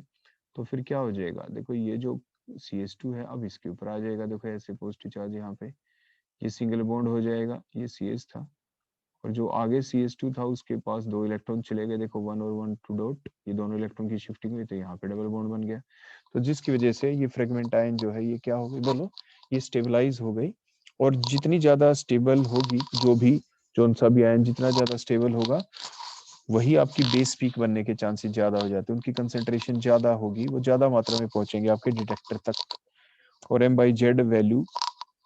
Speaker 1: तो फिर क्या हो जाएगा, देखो ये जो CH2 है अब इसके ऊपर आ जाएगा। देखो ऐसे पॉजिटिव चार्ज यहाँ पे, ये सिंगल बॉन्ड हो जाएगा, ये CH था, और जो आगे CH2 था उसके पास दो इलेक्ट्रॉन चले गए, देखो 1 और 1 2 डॉट, ये दोनों इलेक्ट्रॉन की शिफ्टिंग हुई तो यहाँ पे डबल बॉन्ड बन गया। तो जिसकी वजह से ये फ्रेगमेंट आयन जो है ये क्या हो गई बोलो, ये स्टेबलाइज हो गई। और जितनी ज्यादा स्टेबल होगी जो सा भी आयन जितना ज्यादा स्टेबल होगा, वही आपकी बेस पीक बनने के चांसेस ज्यादा हो जाते हैं, उनकी कंसेंट्रेशन ज्यादा होगी, वो ज्यादा मात्रा में पहुंचेंगे आपके डिटेक्टर तक। और M/Z वैल्यू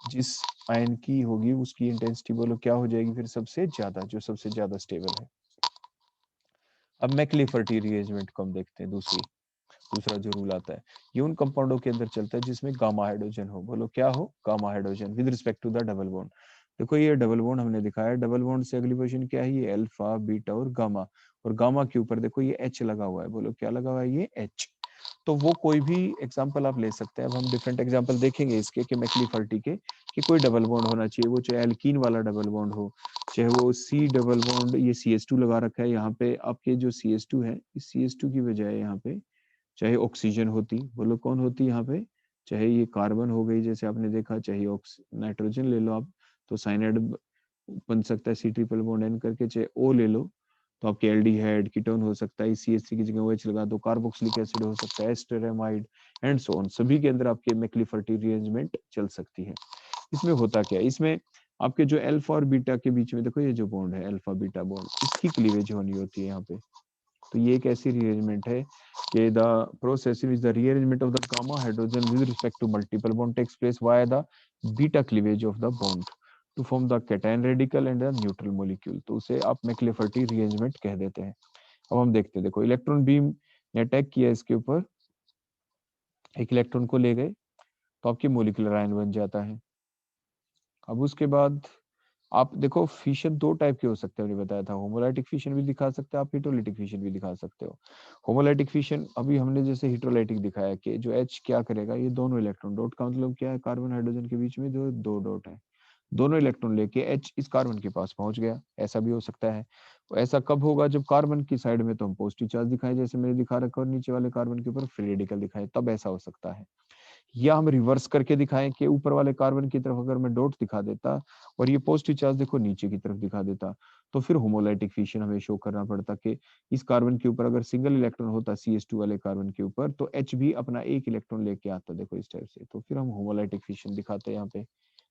Speaker 1: जिस आयन की होगी उसकी इंटेंसिटी बोलो क्या हो जाएगी फिर सबसे ज्यादा, जो सबसे ज्यादा स्टेबल है। अब मैक्लिफर्टी रीअरेंजमेंट को हम देखते हैं। दूसरा जो रूल आता है, ये उन कंपाउंडों के अंदर चलता है जिसमें गामा हाइड्रोजन हो, बोलो क्या हो, gamma hydrogen with respect to the double bond. देखो ये डबल बॉन्ड हमने दिखाया, डबल बॉन्ड से अगली पोजीशन क्या है, ये अल्फा बीटा और गामा, और गामा के ऊपर देखो ये H लगा हुआ है, बोलो क्या लगा हुआ है, ये H। तो वो कोई भी एग्जांपल आप ले सकते हैं। अब हम डिफरेंट एग्जांपल देखेंगे इसके कि मैक्लिफर्टी के, कि कोई डबल बॉन्ड होना चाहिए, वो चाहे एल्कीन वाला डबल बॉन्ड हो, चाहे वो C डबल बॉन्ड, ये CH2 लगा रखा है यहाँ पे, आपके जो CH2 है, इस CH2 की बजाय यहाँ पे चाहे ऑक्सीजन होती, बोलो कौन होती यहाँ पे, चाहे ये कार्बन हो गई जैसे आपने देखा, चाहे नाइट्रोजन ले लो आप, तो साइनाइड बन सकता है C ट्रिपल बॉन्ड N करके, चाहे O ले लो तो आपके एल्डिहाइड कीटोन हो सकता है, CH3 की जगह OH लगा दो, कार्बोक्सिलिक एसिड हो सकता है, एस्टेरामाइड एंड सो ऑन, सभी के अंदर आपके मैक्लिफर्टी रीअरेंजमेंट चल सकती है। इसमें होता क्या है, इसमें आपके जो अल्फा और बीटा के बीच में देखो ये जो बॉन्ड है अल्फा बीटा बॉन्ड, इसकी क्लीवेज होनी होती है यहाँ पे। तो ये एक ऐसी रीअरेंजमेंट है कि the process is the rearrangement of the gamma hydrogen with respect to multiple bond takes place via the beta cleavage of the bond to form the cation radical and the neutral molecule. तो उसे आप मैक्लिफर्टी rearrangement कह देते हैं। अब हम देखते हैं, देखो इलेक्ट्रॉन बीम ने अटैक किया इसके ऊपर, एक इलेक्ट्रॉन को ले गए तो आपकी मोलिकुलर आयन बन जाता है। अब उसके बाद आप देखो फिशन दो टाइप के हो सकते हैं, मैंने बताया था, होमोलाइटिक फिशन भी दिखा सकते हो आप, हिट्रोलाइटिक फिशन भी दिखा सकते हो। होमोलाइटिक फिशन अभी हमने जैसे हिट्रोलाइटिक दिखाया कि जो H क्या करेगा, ये दोनों इलेक्ट्रॉन, डॉट का मतलब क्या है, कार्बन हाइड्रोजन के बीच में जो दो डॉट है, दोनों इलेक्ट्रॉन लेके H इस कार्बन के पास पहुंच गया, ऐसा भी हो सकता है। तो ऐसा कब होगा, जब कार्बन की साइड में तो हम पॉजिटिव चार्ज दिखाएं जैसे मैंने दिखा रखा, और नीचे वाले कार्बन के ऊपर फ्री रेडिकल दिखाए, तब ऐसा हो सकता है। या हम रिवर्स करके दिखाएं कि ऊपर वाले कार्बन की तरफ अगर मैं डॉट दिखा देता और ये पॉजिटिव चार्ज देखो नीचे की तरफ दिखा देता, तो फिर होमोलाइटिक फिशन हमें शो करना पड़ता कि इस कार्बन के ऊपर अगर सिंगल इलेक्ट्रॉन होता CH2 वाले कार्बन के ऊपर, तो H भी अपना एक इलेक्ट्रॉन लेके आता, देखो इस टाइप से, तो फिर हम होमोलाइटिक फिशन दिखाते हैं, यहाँ पे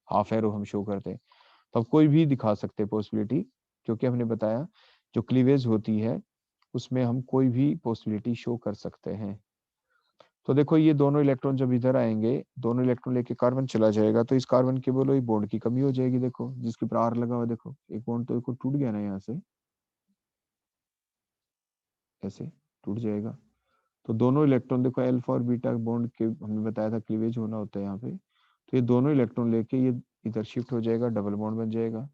Speaker 1: हाफ एरो हम शो करते हैं। तो अब कोई भी दिखा सकते हैं पॉसिबिलिटी, क्योंकि हमने बताया जो क्लीवेज होती है उसमें हम कोई भी पॉसिबिलिटी शो कर सकते हैं। तो देखो ये दोनों इलेक्ट्रॉन जब इधर आएंगे, दोनों इलेक्ट्रॉन लेके कार्बन चला जाएगा, तो इस कार्बन के बोलो एक बॉन्ड की कमी हो जाएगी, देखो जिसके ऊपर R लगा हुआ, देखो एक बॉन्ड तो देखो टूट गया ना, यहाँ से ऐसे टूट जाएगा। तो दोनों इलेक्ट्रॉन देखो अल्फा और बीटा बॉन्ड के हमने बताया था क्लीवेज होना होता है यहाँ पे, तो ये दोनों इलेक्ट्रॉन लेके ये इधर शिफ्ट हो जाएगा, डबल बॉन्ड बन जाएगा।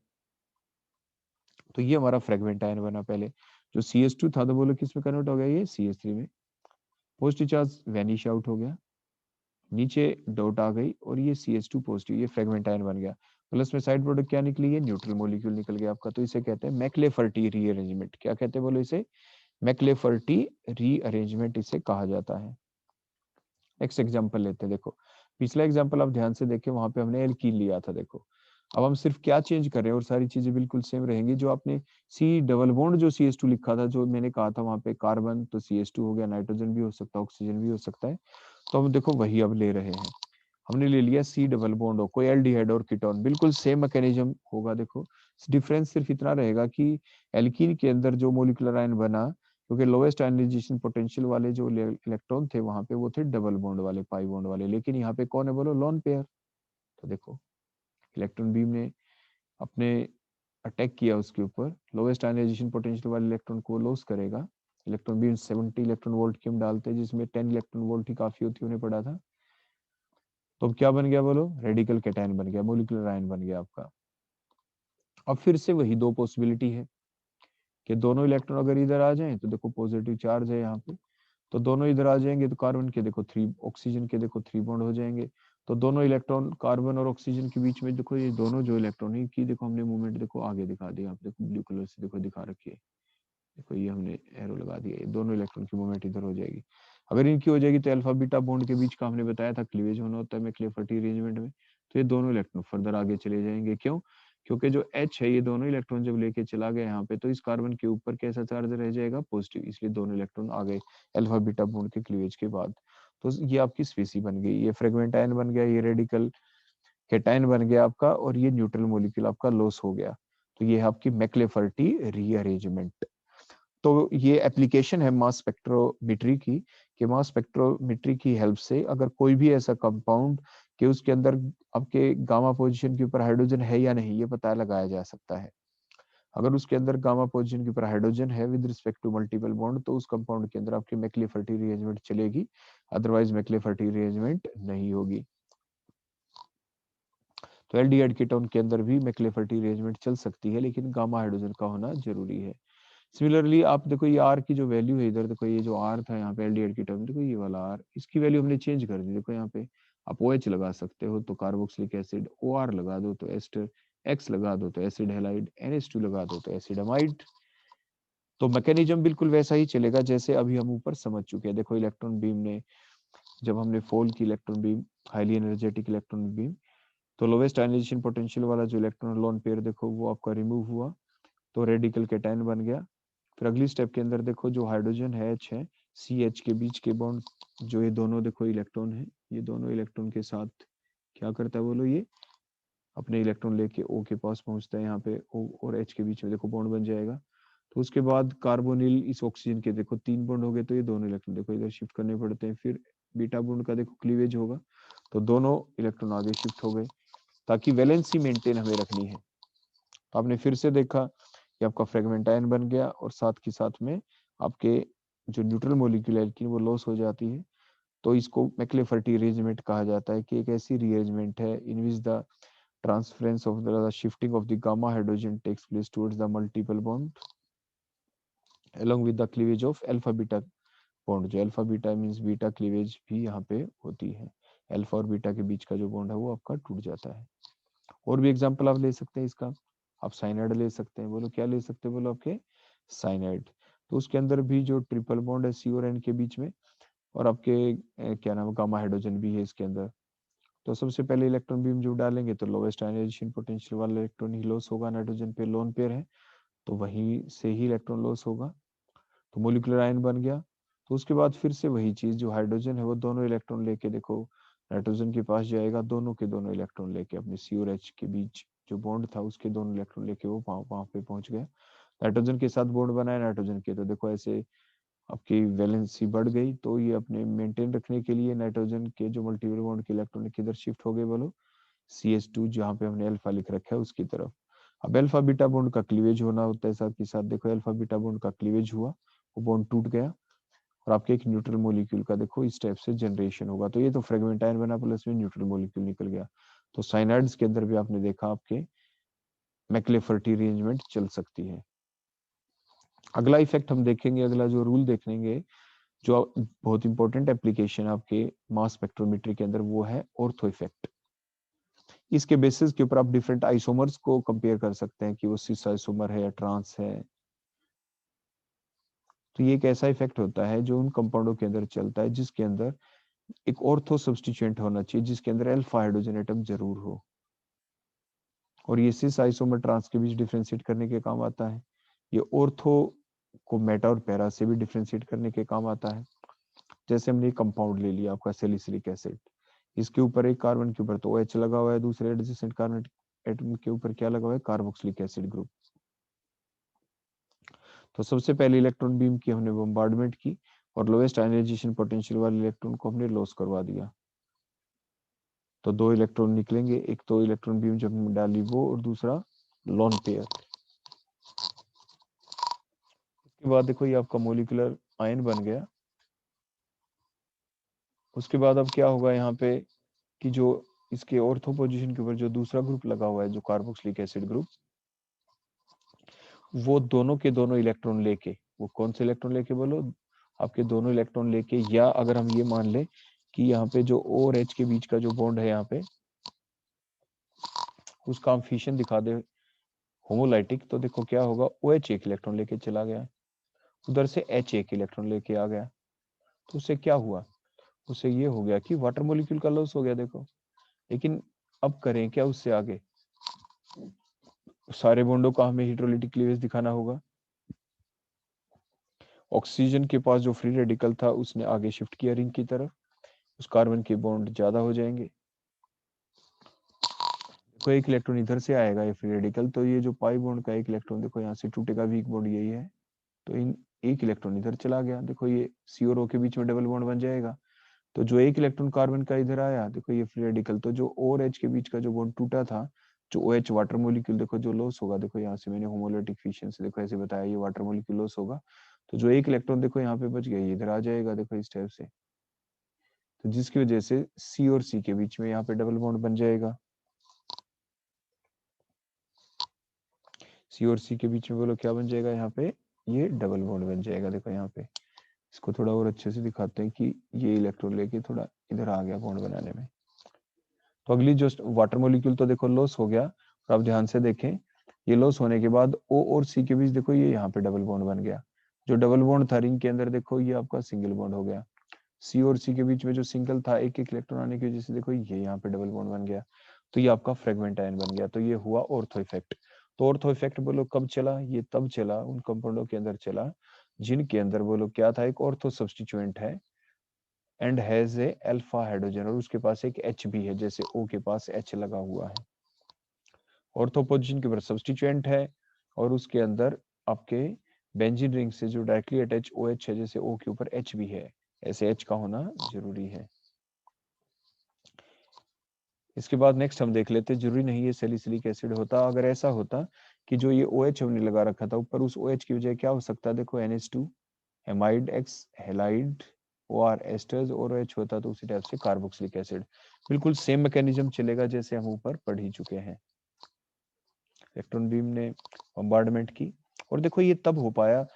Speaker 1: तो ये हमारा फ्रेगमेंट आयन बना पहले, जो CH2 था तो बोलो किस में कन्वर्ट हो गया, ये CH3 में, पॉजिटिव चार्ज वैनिश आउट हो गया, नीचे डॉट आ गई, और ये CH2 पॉजिटिव, ये फ्रेगमेंट आयन बन गया। प्लस में साइड प्रोडक्ट क्या निकली है, न्यूट्रल मॉलिक्यूल निकल गया आपका। तो इसे कहते हैं मैक्लेफर्टी रीअरेंजमेंट। क्या कहते हैं बोलो इसे, मैक्लेफर्टी रीअरेंजमेंट इसे कहा जाता है। नेक्स्ट एग्जांपल लेते हैं, देखो पिछला एग्जांपल आप ध्यान से देखें, वहां पे हमने एल्कीन लिया था, देखो अब हम सिर्फ क्या चेंज कर रहे हैं, और सारी चीजें बिल्कुल सेम रहेंगी। जो आपने C डबल बॉन्ड जो CH2 लिखा था, जो मैंने कहा था वहां पे कार्बन, तो CH2 हो गया, नाइट्रोजन भी हो सकता है, ऑक्सीजन भी हो सकता है, तो हम देखो वही अब ले रहे हैं। हमने ले लिया C डबल बॉन्ड हो, कोई एल्डिहाइड और कीटोन, बिल्कुल सेम मैकेनिज्म होगा। देखो डिफरेंस सिर्फ इतना रहेगा कि एल्कीन के अंदर जो मोलिकुलर आयन बना, क्योंकि लोएस्ट आयनाइजेशन पोटेंशियल वाले जो इलेक्ट्रॉन थे वहां पे वो थे डबल बॉन्ड वाले, पाई बॉन्ड वाले, लेकिन यहाँ पे कौन है बोलो, लोन पेयर। तो देखो इलेक्ट्रॉन बीम ने अपने अटैक किया उसके ऊपर, लोएस्ट आयनाइजेशन पोटेंशियल वाले इलेक्ट्रॉन को लॉस करेगा। इलेक्ट्रॉन बीम 70 इलेक्ट्रॉन वोल्ट की हम डालते हैं, जिसमें 10 इलेक्ट्रॉन वोल्ट ही काफी होती है, उन्हें पड़ा था। तो अब क्या बन गया बोलो, रेडिकल कैटायन बन गया, मोलिकुलर आयन बन गया आपका। अब फिर से वही दो पॉसिबिलिटी है कि दोनों इलेक्ट्रॉन अगर इधर आ जाएं तो देखो पॉजिटिव चार्ज है यहाँ पे, तो दोनों इधर आ जाएंगे तो कार्बन के देखो 3, ऑक्सीजन के देखो 3 बॉन्ड हो जाएंगे। तो दोनों इलेक्ट्रॉन कार्बन और ऑक्सीजन के बीच में देखो ये दोनों जो इलेक्ट्रॉन है की देखो हमने मूवमेंट देखो आगे दिखा दिया, आप देखो ब्लू कलर से देखो दिखा रखी है, देखो ये हमने एरो लगा दिया, ये दोनों इलेक्ट्रॉन की मूवमेंट इधर हो जाएगी। अगर इनकी हो जाएगी तो अल्फा बीटा बॉन्ड के बीच का हमने बताया था क्लीवेज होना होता है मैक्लेफर्टी अरेंजमेंट में, तो ये दोनों इलेक्ट्रॉन फर्दर आगे चले जाएंगे। क्यों? क्योंकि जो H है ये दोनों इलेक्ट्रॉन जब लेके चला गया यहाँ पे तो इस कार्बन के ऊपर कैसा चार्ज रह जाएगा? पॉजिटिव, इसलिए दोनों इलेक्ट्रॉन आ गए अल्फा बीटा बॉन्ड के क्लीवेज के बाद। तो ये आपकी स्पीसी बन गई, ये फ्रेगमेंट आयन बन गया, ये रेडिकल केटायन बन गया आपका, और ये न्यूट्रल मॉलिक्यूल आपका लॉस हो गया। तो ये है आपकी मैक्लेफर्टी रीअरेंजमेंट। तो ये एप्लीकेशन है मास स्पेक्ट्रोमेट्री की, कि मास स्पेक्ट्रोमेट्री की हेल्प से अगर कोई भी ऐसा कंपाउंड कि उसके अंदर आपके गामा पोजीशन के ऊपर हाइड्रोजन है या नहीं ये पता लगाया जा सकता है। अगर उसके अंदर गामा पोजीशन के ऊपर हाइड्रोजन है with respect to multiple bond तो उस कंपाउंड के अंदर आपकी मैक्लेफर्टी रीअरेंजमेंट चलेगी, अदरवाइज मैक्लेफर्टी रीअरेंजमेंट नहीं होगी। तो एल्डिहाइड कीटोन के अंदर भी मैक्लेफर्टी रीअरेंजमेंट चल सकती है, लेकिन गामा हाइड्रोजन का होना जरूरी है। सिमिलरली आप देखो ये आर की जो वैल्यू है इधर देखो, ये जो आर था यहाँ पे एल्डिहाइड की टर्म देखो ये वाला आर, इसकी वैल्यू हमने चेंज कर दी। देखो यहाँ पे आप ओ एच लगा सकते हो तो कार्बोक्सिलिक एसिड, ओ आर लगा दो तो एस्टर, एक्स लगा दो तो एसिड हेलाइड, NH2 लगा दो तो एसिड अमाइड। तो मैकेनिज्म बिल्कुल वैसा ही चलेगा जैसे अभी हम ऊपर समझ चुके हैं। देखो इलेक्ट्रॉन बीम ने, जब हमने फोल की electron beam, highly energetic electron beam, तो लोवेस्ट आयनाइजेशन पोटेंशियल वाला जो इलेक्ट्रॉन लोन पेयर देखो वो आपका रिमूव हुआ, तो रेडिकल केटायन बन गया। फिर अगली स्टेप के अंदर देखो जो हाइड्रोजन है H है, CH के बीच के बॉन्ड, जो ये दोनों देखो इलेक्ट्रॉन है, ये दोनों इलेक्ट्रॉन के साथ क्या करता है बोलो, ये अपने इलेक्ट्रॉन लेके O के पास पहुंचता है, यहाँ पे O और H के बीच में देखो बॉन्ड बन जाएगा। तो उसके बाद कार्बोनिल इस ऑक्सीजन के देखो 3 बॉन्ड हो गए, तो ये दोनों इलेक्ट्रॉन देखो इधर शिफ्ट करने पड़ते हैं। फिर बीटा बॉन्ड का देखो क्लीवेज होगा, तो दोनों इलेक्ट्रॉन आगे शिफ्ट हो गए, ताकि वैलेंसी मेंटेन हमें रखनी है। तो आपने फिर से देखा कि आपका फ्रेगमेंट आयन बन गया, और साथ के साथ में आपके जो न्यूट्रल मॉलिक्यूल है वो लॉस हो जाती है। तो इसको मैक्लेफर्टी अरेंजमेंट कहा जाता है, कि एक ऐसी रीअरेंजमेंट है in which the transference of the shifting of the gamma hydrogen takes place towards the multiple bond along with the cleavage of alpha beta bond. जो alpha beta means beta cleavage भी यहाँ पे होती है, alpha और beta के बीच का जो बॉन्ड है वो आपका टूट जाता है। और भी एग्जांपल आप ले सकते हैं इसका, आप साइनाइड ले सकते हैं, बोलो क्या ले सकते हैं, बोलो आपके साइनाइड। तो उसके अंदर भी जो ट्रिपल बॉन्ड है C और N के बीच में, और आपके क्या नाम है गामा हाइड्रोजन भी है इसके अंदर। तो सबसे पहले इलेक्ट्रॉन बीम जो डालेंगे तो लोवेस्ट आयनाइजेशन पोटेंशियल वाला इलेक्ट्रॉन ही लॉस होगा, नाइट्रोजन पे लोन पेयर है तो वहीं से ही इलेक्ट्रॉन लॉस होगा, तो मोलिकुलर आयन बन गया। तो उसके बाद फिर से वही चीज, जो हाइड्रोजन है वो दोनों इलेक्ट्रॉन लेके देखो नाइट्रोजन के पास जाएगा, दोनों के दोनों इलेक्ट्रॉन लेके अपने C और H के बीच जो बॉन्ड था उसके दोनों इलेक्ट्रॉन लेके वो वहां पे पहुंच गया, नाइट्रोजन के साथ बॉन्ड बनाया नाइट्रोजन के, तो देखो ऐसे आपकी वैलेंसी बढ़ गई। तो ये अपने मेंटेन रखने के लिए नाइट्रोजन के जो मल्टीपल बॉन्ड के इलेक्ट्रॉन किधर शिफ्ट हो गए बोलो, CH2 जहाँ पे हमने अल्फा लिख रखा है उसकी तरफ। अब अल्फा बीटा बॉन्ड का क्लीवेज होना होता है, साथ के साथ देखो अल्फा बीटा बॉन्ड का क्लीवेज हुआ, वो बॉन्ड टूट गया, और आपके एक न्यूट्रल मॉलिक्यूल का देखो इस टाइप से जनरेशन होगा। तो ये तो फ्रेगमेंट आयन बना, प्लस में न्यूट्रल मॉलिक्यूल निकल गया। तो साइनाइड्स के अंदर भी आपने देखा आपके मैक्लेफर्टी अरेंजमेंट चल सकती है। अगला इफेक्ट हम देखेंगे, अगला जो रूल देखेंगे, जो बहुत इंपॉर्टेंट एप्लीकेशन आपके मास स्पेक्ट्रोमेट्री के अंदर, वो है ऑर्थो इफेक्ट। इसके बेसिस के ऊपर आप डिफरेंट आइसोमर्स को कंपेयर कर सकते हैं कि वो सिस आइसोमर है या ट्रांस है। तो ये एक ऐसा इफेक्ट होता है जो उन कंपाउंडों के अंदर चलता है जिसके अंदर एक ऑर्थो सब्स्टिट्यूएंट होना चाहिए, जिसके अंदर अल्फा हाइड्रोजन एटम जरूर हो, और ये सिस आइसोमर ट्रांस के बीच डिफरेंशिएट करने के काम आता है। ये ऑर्थो को मेटा और पैरा से भी डिफरेंशिएट करने के काम आता है। जैसे हमने कंपाउंड ले लिया आपका सैलिसिलिक एसिड, इसके ऊपर एक कार्बन के ऊपर तो OH लगा हुआ है, दूसरे एडजेसेंट कार्बन एटम के ऊपर क्या लगा हुआ है, कार्बोक्सिलिक एसिड ग्रुप। तो सबसे पहले इलेक्ट्रॉन बीम की हमने बम्बार्डमेंट की, और लोएस्ट आयनाइजेशन पोटेंशियल वाले इलेक्ट्रॉन को हमने लॉस करवा दिया। तो दो इलेक्ट्रॉन निकलेंगे, एक तो इलेक्ट्रॉन बीम जब हमने डाली वो, और दूसरा लोन पेयर। उसके बाद देखो ये आपका मोलिकुलर आयन बन गया। उसके बाद अब क्या होगा यहाँ पे कि जो इसके ऑर्थो पोजीशन के ऊपर जो दूसरा ग्रुप लगा हुआ है जो कार्बोक्सिलिक एसिड ग्रुप, वो दोनों के दोनों इलेक्ट्रॉन लेके, वो कौन से इलेक्ट्रॉन लेके बोलो, आपके दोनों इलेक्ट्रॉन लेके, या अगर हम ये मान ले कि यहाँ पे जो O और H के बीच का जो बॉन्ड है यहाँ पे, उसका हम फिशन दिखा दे होमोलाइटिक, तो देखो क्या होगा, OH एक इलेक्ट्रॉन लेके चला गया, उधर से H एक इलेक्ट्रॉन लेके आ गया, तो उससे क्या हुआ, उससे ये हो गया कि वाटर मॉलिक्यूल का लॉस हो गया देखो। लेकिन अब करें क्या उससे आगे, सारे बॉन्डों का हमें हाइड्रोलिटिक क्लीवेज दिखाना होगा। ऑक्सीजन के पास जो फ्री रेडिकल था उसने आगे शिफ्ट किया रिंग की तरफ, उस कार्बन के बॉन्ड ज्यादा हो जाएंगे, देखो एक इलेक्ट्रॉन इधर से आएगा ये फ्री रेडिकल, तो ये जो पाई बॉन्ड का एक इलेक्ट्रॉन देखो यहाँ से टूटेगा, वीक बॉन्ड यही है, तो इन एक इलेक्ट्रॉन इधर चला गया, देखो ये सी और ओ के बीच में डबल बॉन्ड बन जाएगा। तो जो एक इलेक्ट्रॉन कार्बन का इधर आया, देखो ये फ्री रेडिकल, तो जो ओ और एच के बीच का जो बॉन्ड टूटा था, जो ओ एच वाटर मोलिक्यूल देखो जो लॉस होगा, देखो यहाँ से मैंने होमोलाइटिक फिशन से देखो ऐसे बताया, ये वाटर मोलिक्यूल लॉस होगा, तो जो एक इलेक्ट्रॉन देखो यहाँ पे बच गया, ये इधर आ जाएगा देखो इस टाइप से, तो जिसकी वजह से सी और सी के बीच में यहाँ पे डबल बॉन्ड बन जाएगा। सी और सी के बीच में बोलो क्या बन जाएगा यहाँ पे, ये डबल बॉन्ड बन जाएगा, देखो यहाँ पे। इसको थोड़ा और अच्छे से दिखाते हैं कि ये इलेक्ट्रॉन लेके थोड़ा इधर आ गया बॉन्ड बनाने में। तो अगली जो वाटर मॉलिक्यूल तो देखो लॉस हो गया, और आप ध्यान से देखें, ये लॉस होने के बाद ओ और सी के बीच देखो ये यहाँ पे डबल बॉन्ड बन गया, जो डबल बॉन्ड था रिंग के अंदर देखो ये आपका सिंगल बॉन्ड हो गया। सी और सी के बीच में जो सिंगल था एक एक इलेक्ट्रॉन आने की वजह से देखो ये यहाँ पे डबल बॉन्ड बन गया, तो ये आपका फ्रेगमेंट आयन बन गया, तो ये हुआ ऑर्थो इफेक्ट। तो ऑर्थो इफेक्ट बोलो कब चला, ये तब चला उन कंपाउंडों के अंदर चला जिनके अंदर बोलो क्या था, एक ऑर्थो सब्स्टिट्यूएंट है and has a alpha hydrogen, और उसके पास एक H भी है, जैसे O के पास H लगा हुआ है, ऑर्थो पोजीशन के ऊपर सब्स्टिट्यूएंट है, और उसके अंदर आपके बेंजीन रिंग से जो डायरेक्टली अटैच OH है, जैसे O के ऊपर H भी है, ऐसे H का होना जरूरी है। इसके बाद नेक्स्ट हम देख लेते, जरूरी नहीं है सैलिसिलिक एसिड होता, अगर ऐसा होता कि जो ये OH हमने लगा रखा था ऊपर, उस OH की वजह क्या हो सकता है, देखो NH2 amide X halide OR esters और OH होता तो उसी टाइप से कार्बोक्सिलिक एसिड, बिल्कुल सेम मैकेनिज्म चलेगा जैसे हम ऊपर पढ़ ही चुके हैं। इलेक्ट्रॉन बीम ने बम्बार्डमेंट की, और देखो ये तब हो पाया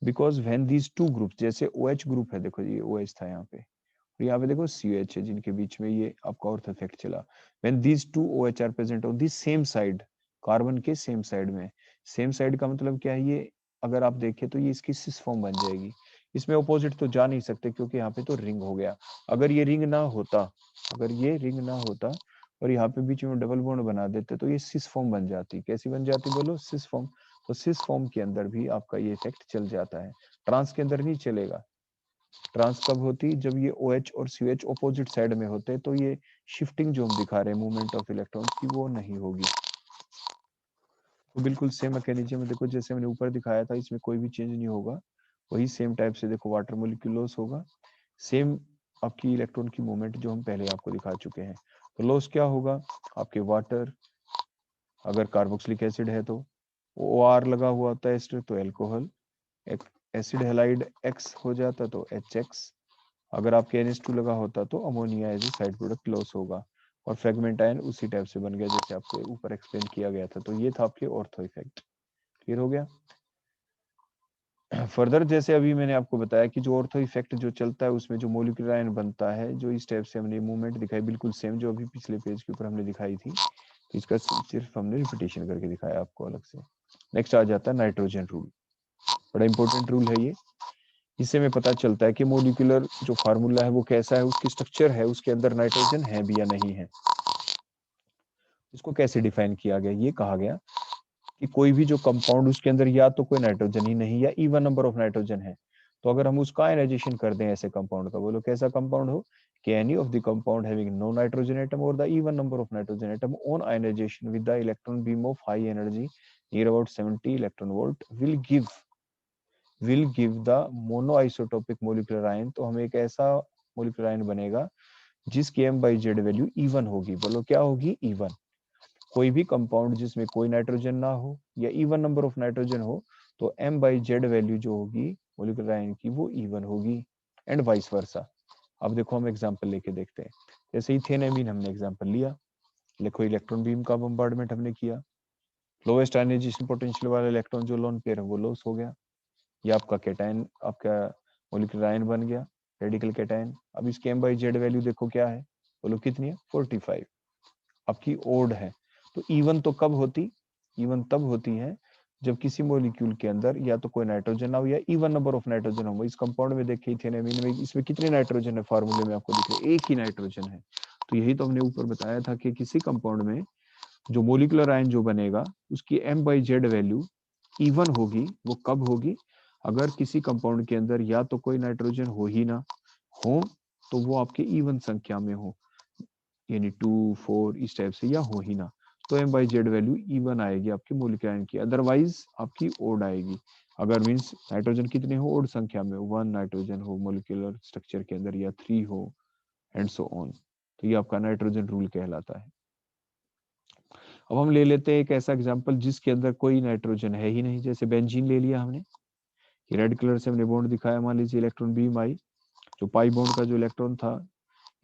Speaker 1: because when these to group, जैसे OH ग्रुप है, देखो ये OH था यहाँ पे, और यहाँ पे देखो CH है, जिनके बीच में ये आपका ऑर्थ इफेक्ट चला, when these two OH are present on the same side, carbon के सेम साइड में, सेम साइड का मतलब क्या है, ये अगर आप देखें तो ये इसकी सिस फॉर्म बन जाएगी, इसमें अपोजिट तो जा नहीं सकते क्योंकि यहाँ पे तो रिंग हो गया। अगर ये रिंग ना होता, अगर ये रिंग ना होता और यहाँ पे बीच में डबल बॉन्ड बना देते तो ये सिस फॉर्म बन जाती, कैसी बन जाती बोलो, सिस फॉर्म। तो सिस फॉर्म के अंदर भी आपका ये इफेक्ट चल जाता है, ट्रांस के अंदर नहीं चलेगा। ट्रांस कब होती, जब ये OH और CH ऑपोजिट साइड में होते, तो ये शिफ्टिंग जो हम दिखा रहे हैं मूवमेंट ऑफ इलेक्ट्रॉन्स की, वो नहीं होगी। तो बिल्कुल सेम मैकेनिज्म है, देखो जैसे मैंने ऊपर दिखाया था, इसमें कोई भी चेंज नहीं होगा, वही सेम टाइप से देखो वाटर मोलिक्यूल लॉस होगा, सेम आपकी इलेक्ट्रॉन की मूवमेंट जो हम पहले आपको दिखा चुके हैं। तो लॉस क्या होगा, आपके वाटर, अगर कार्बोक्सिलिक एसिड है तो OR लगा हुआ होता है एस्टर तो एल्कोहल, एसिड हेलाइड X हो जाता तो HX, अगर आपके NH2 लगा होता तो ammonia as a side product loss होगा, और फ्रेगमेंट आयन उसी टाइप से बन गया जैसे आपके ऊपर एक्सप्लेन किया गया था। तो ये था आपके ऑर्थो इफेक्ट, क्लियर हो गया। फर्दर जैसे अभी मैंने आपको बताया कि जो ऑर्थो इफेक्ट जो चलता है उसमें जो मोलिकुलर आयन बनता है, जो इस टाइप से हमने मूवमेंट दिखाई, बिल्कुल सेम जो अभी पिछले पेज के ऊपर हमने दिखाई थी, तो इसका सिर्फ हमने रिपीटेशन करके दिखाया आपको अलग से। नेक्स्ट आ जाता है नाइट्रोजन रूल, बड़ा इंपॉर्टेंट रूल है ये, इससे में पता चलता है कि मोलिकुलर जो फार्मूला है वो कैसा है, उसकी स्ट्रक्चर है, उसके अंदर नाइट्रोजन है भी या नहीं है। इसको कैसे डिफाइन किया गया, ये कहा गया कि कोई भी जो कंपाउंड उसके अंदर या तो कोई नाइट्रोजन ही नहीं या इवन नंबर ऑफ नाइट्रोजन है, तो अगर हम उसका आयनाइजेशन कर दें ऐसे कंपाउंड का, बोलो कैसा कंपाउंड हो, कि any of the compound having no nitrogen atom or the even number of nitrogen atom on ionization with the electron beam of high energy near about 70 electron volt will give the monoisotopic molecular ion, तो हमें एक ऐसा molecular ion बनेगा जिसकी m/z value even होगी, बोलो क्या होगी, इवन। कोई भी कंपाउंड जिसमें कोई नाइट्रोजन ना हो या इवन नंबर ऑफ नाइट्रोजन हो, तो m/z वैल्यू जो होगी मोलिकुलर आयन की वो इवन होगी, एंड वाइस वर्सा। अब देखो हम एग्जांपल लेके देखते हैं, जैसे इथेन एमीन हमने एग्जांपल लिया, देखो इलेक्ट्रॉन बीम का बम्बार्डमेंट हमने किया, लोएस्ट आयनाइजेशन पोटेंशियल वाला इलेक्ट्रॉन जो लोन पेयर है वो लॉस हो गया, ये आपका कैटायन, आपका मॉलिक्यूलर आयन बन गया, रेडिकल कैटायन। अब इसकी एम बाई जेड वैल्यू देखो क्या है, बोलो कितनी है, 45 आपकी ओड है। तो इवन तो कब होती, इवन तब होती है जब किसी मॉलिक्यूल के अंदर या तो कोई नाइट्रोजन हो या इवन नंबर ऑफ नाइट्रोजन हो। इस कंपाउंड में देखिए इथेनॉमिन में, इसमें कितने नाइट्रोजन है, फार्मूले में आपको दिख रहे हैं एक ही नाइट्रोजन है। तो यही तो हमने ऊपर बताया था कि किसी कंपाउंड में जो मोलिकुलर आयन जो बनेगा उसकी M by Z value even होगी। वो कब होगी, अगर किसी कंपाउंड के अंदर या तो कोई नाइट्रोजन हो ही ना हो, तो वो आपके इवन संख्या में हो, यानी 2 4 इस टाइप से, या हो ही ना, तो M by Z value even आएगी आपकी मोलिकुलर आयन की, अदरवाइज आपकी ओड आएगी। अगर मीन्स नाइट्रोजन कितने हो, ओड संख्या में 1 नाइट्रोजन हो मोलिकुलर स्ट्रक्चर के अंदर, या 3 हो, एंड सो ऑन, तो ये आपका नाइट्रोजन रूल कहलाता है। अब हम ले लेते हैं एक ऐसा एग्जांपल जिसके अंदर कोई नाइट्रोजन है ही नहीं, जैसे बेंजीन ले लिया हमने, ये रेड कलर से हमने बॉन्ड दिखाया, मान लीजिए इलेक्ट्रॉन बीम आई, जो पाई बॉन्ड का जो इलेक्ट्रॉन था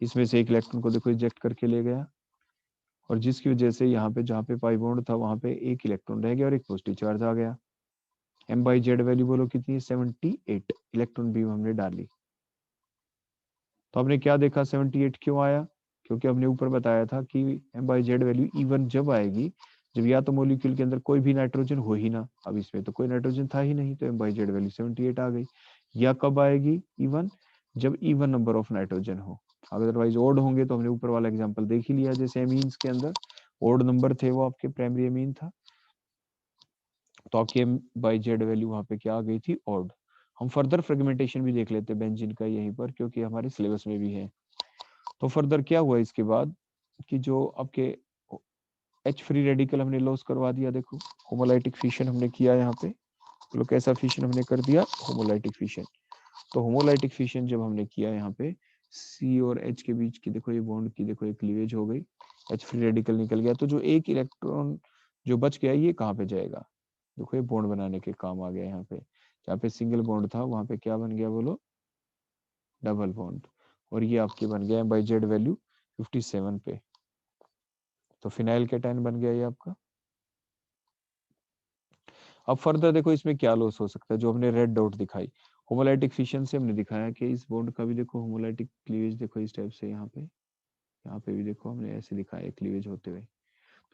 Speaker 1: इसमें से एक इलेक्ट्रॉन को देखो इजेक्ट करके ले गया, और जिसकी वजह से यहाँ पे जहाँ पे पाई बॉन्ड था वहां पे एक इलेक्ट्रॉन रह गया और एक पॉजिटिव चार्ज आ गया। एम बाई जेड वैल्यू बोलो कितनी है, 78 इलेक्ट्रॉन बीम हमने डाली। तो हमने क्या देखा, 78 क्यों आया, क्योंकि हमने ऊपर बताया था कि M by Z value even जब आएगी जब या तो मॉलिक्यूल के अंदर कोई भी नाइट्रोजन हो ही ना, अब इसमें तो कोई नाइट्रोजन था ही नहीं, तो एम बाई जेड वैल्यू 78 आ गई। या कब आएगी इवन, जब इवन नंबर ऑफ नाइट्रोजन हो, अदरवाइज ओड होंगे तो हमने ऊपर वाला एग्जांपल देख ही लिया, जैसे एमीन्स के अंदर ओड नंबर थे, वो आपके प्राइमरी एमीन था, तो आपकी एम बाई जेड वैल्यू वहां पे क्या आ गई थी, ओड। हम फर्दर फ्रेगमेंटेशन भी देख लेते हैं बेंजीन का यहीं पर, क्योंकि हमारे सिलेबस में भी है। तो फर्दर क्या हुआ इसके बाद कि जो आपके एच फ्री रेडिकल हमने लॉस करवा दिया, देखो होमोलाइटिक फिशन हमने किया यहाँ पे, तो कैसा फिशन हमने कर दिया, होमोलाइटिक फिशन। तो होमोलाइटिक फिशन जब हमने किया यहाँ पे सी और एच के बीच की देखो ये बॉन्ड की देखो एक क्लीवेज हो गई, एच फ्री रेडिकल निकल गया, तो जो एक इलेक्ट्रॉन जो बच गया ये कहाँ पे जाएगा, देखो ये बॉन्ड बनाने के काम आ गया यहाँ पे, जहाँ पे सिंगल बॉन्ड था वहां पे क्या बन गया बोलो, डबल बॉन्ड, और ये आपके बन गया बाई जेड वैल्यू 57 पे, तो फिनाइल कैटायन बन गया ये आपका। अब फर्दर देखो इसमें क्या लॉस हो सकता है, जो हमने रेड डॉट दिखाई होमोलाइटिक फिशन से हमने दिखाया कि इस बॉन्ड का भी देखो होमोलाइटिक क्लीवेज देखो इस टाइप से, यहाँ पे भी देखो हमने ऐसे दिखाया क्लीवेज होते हुए।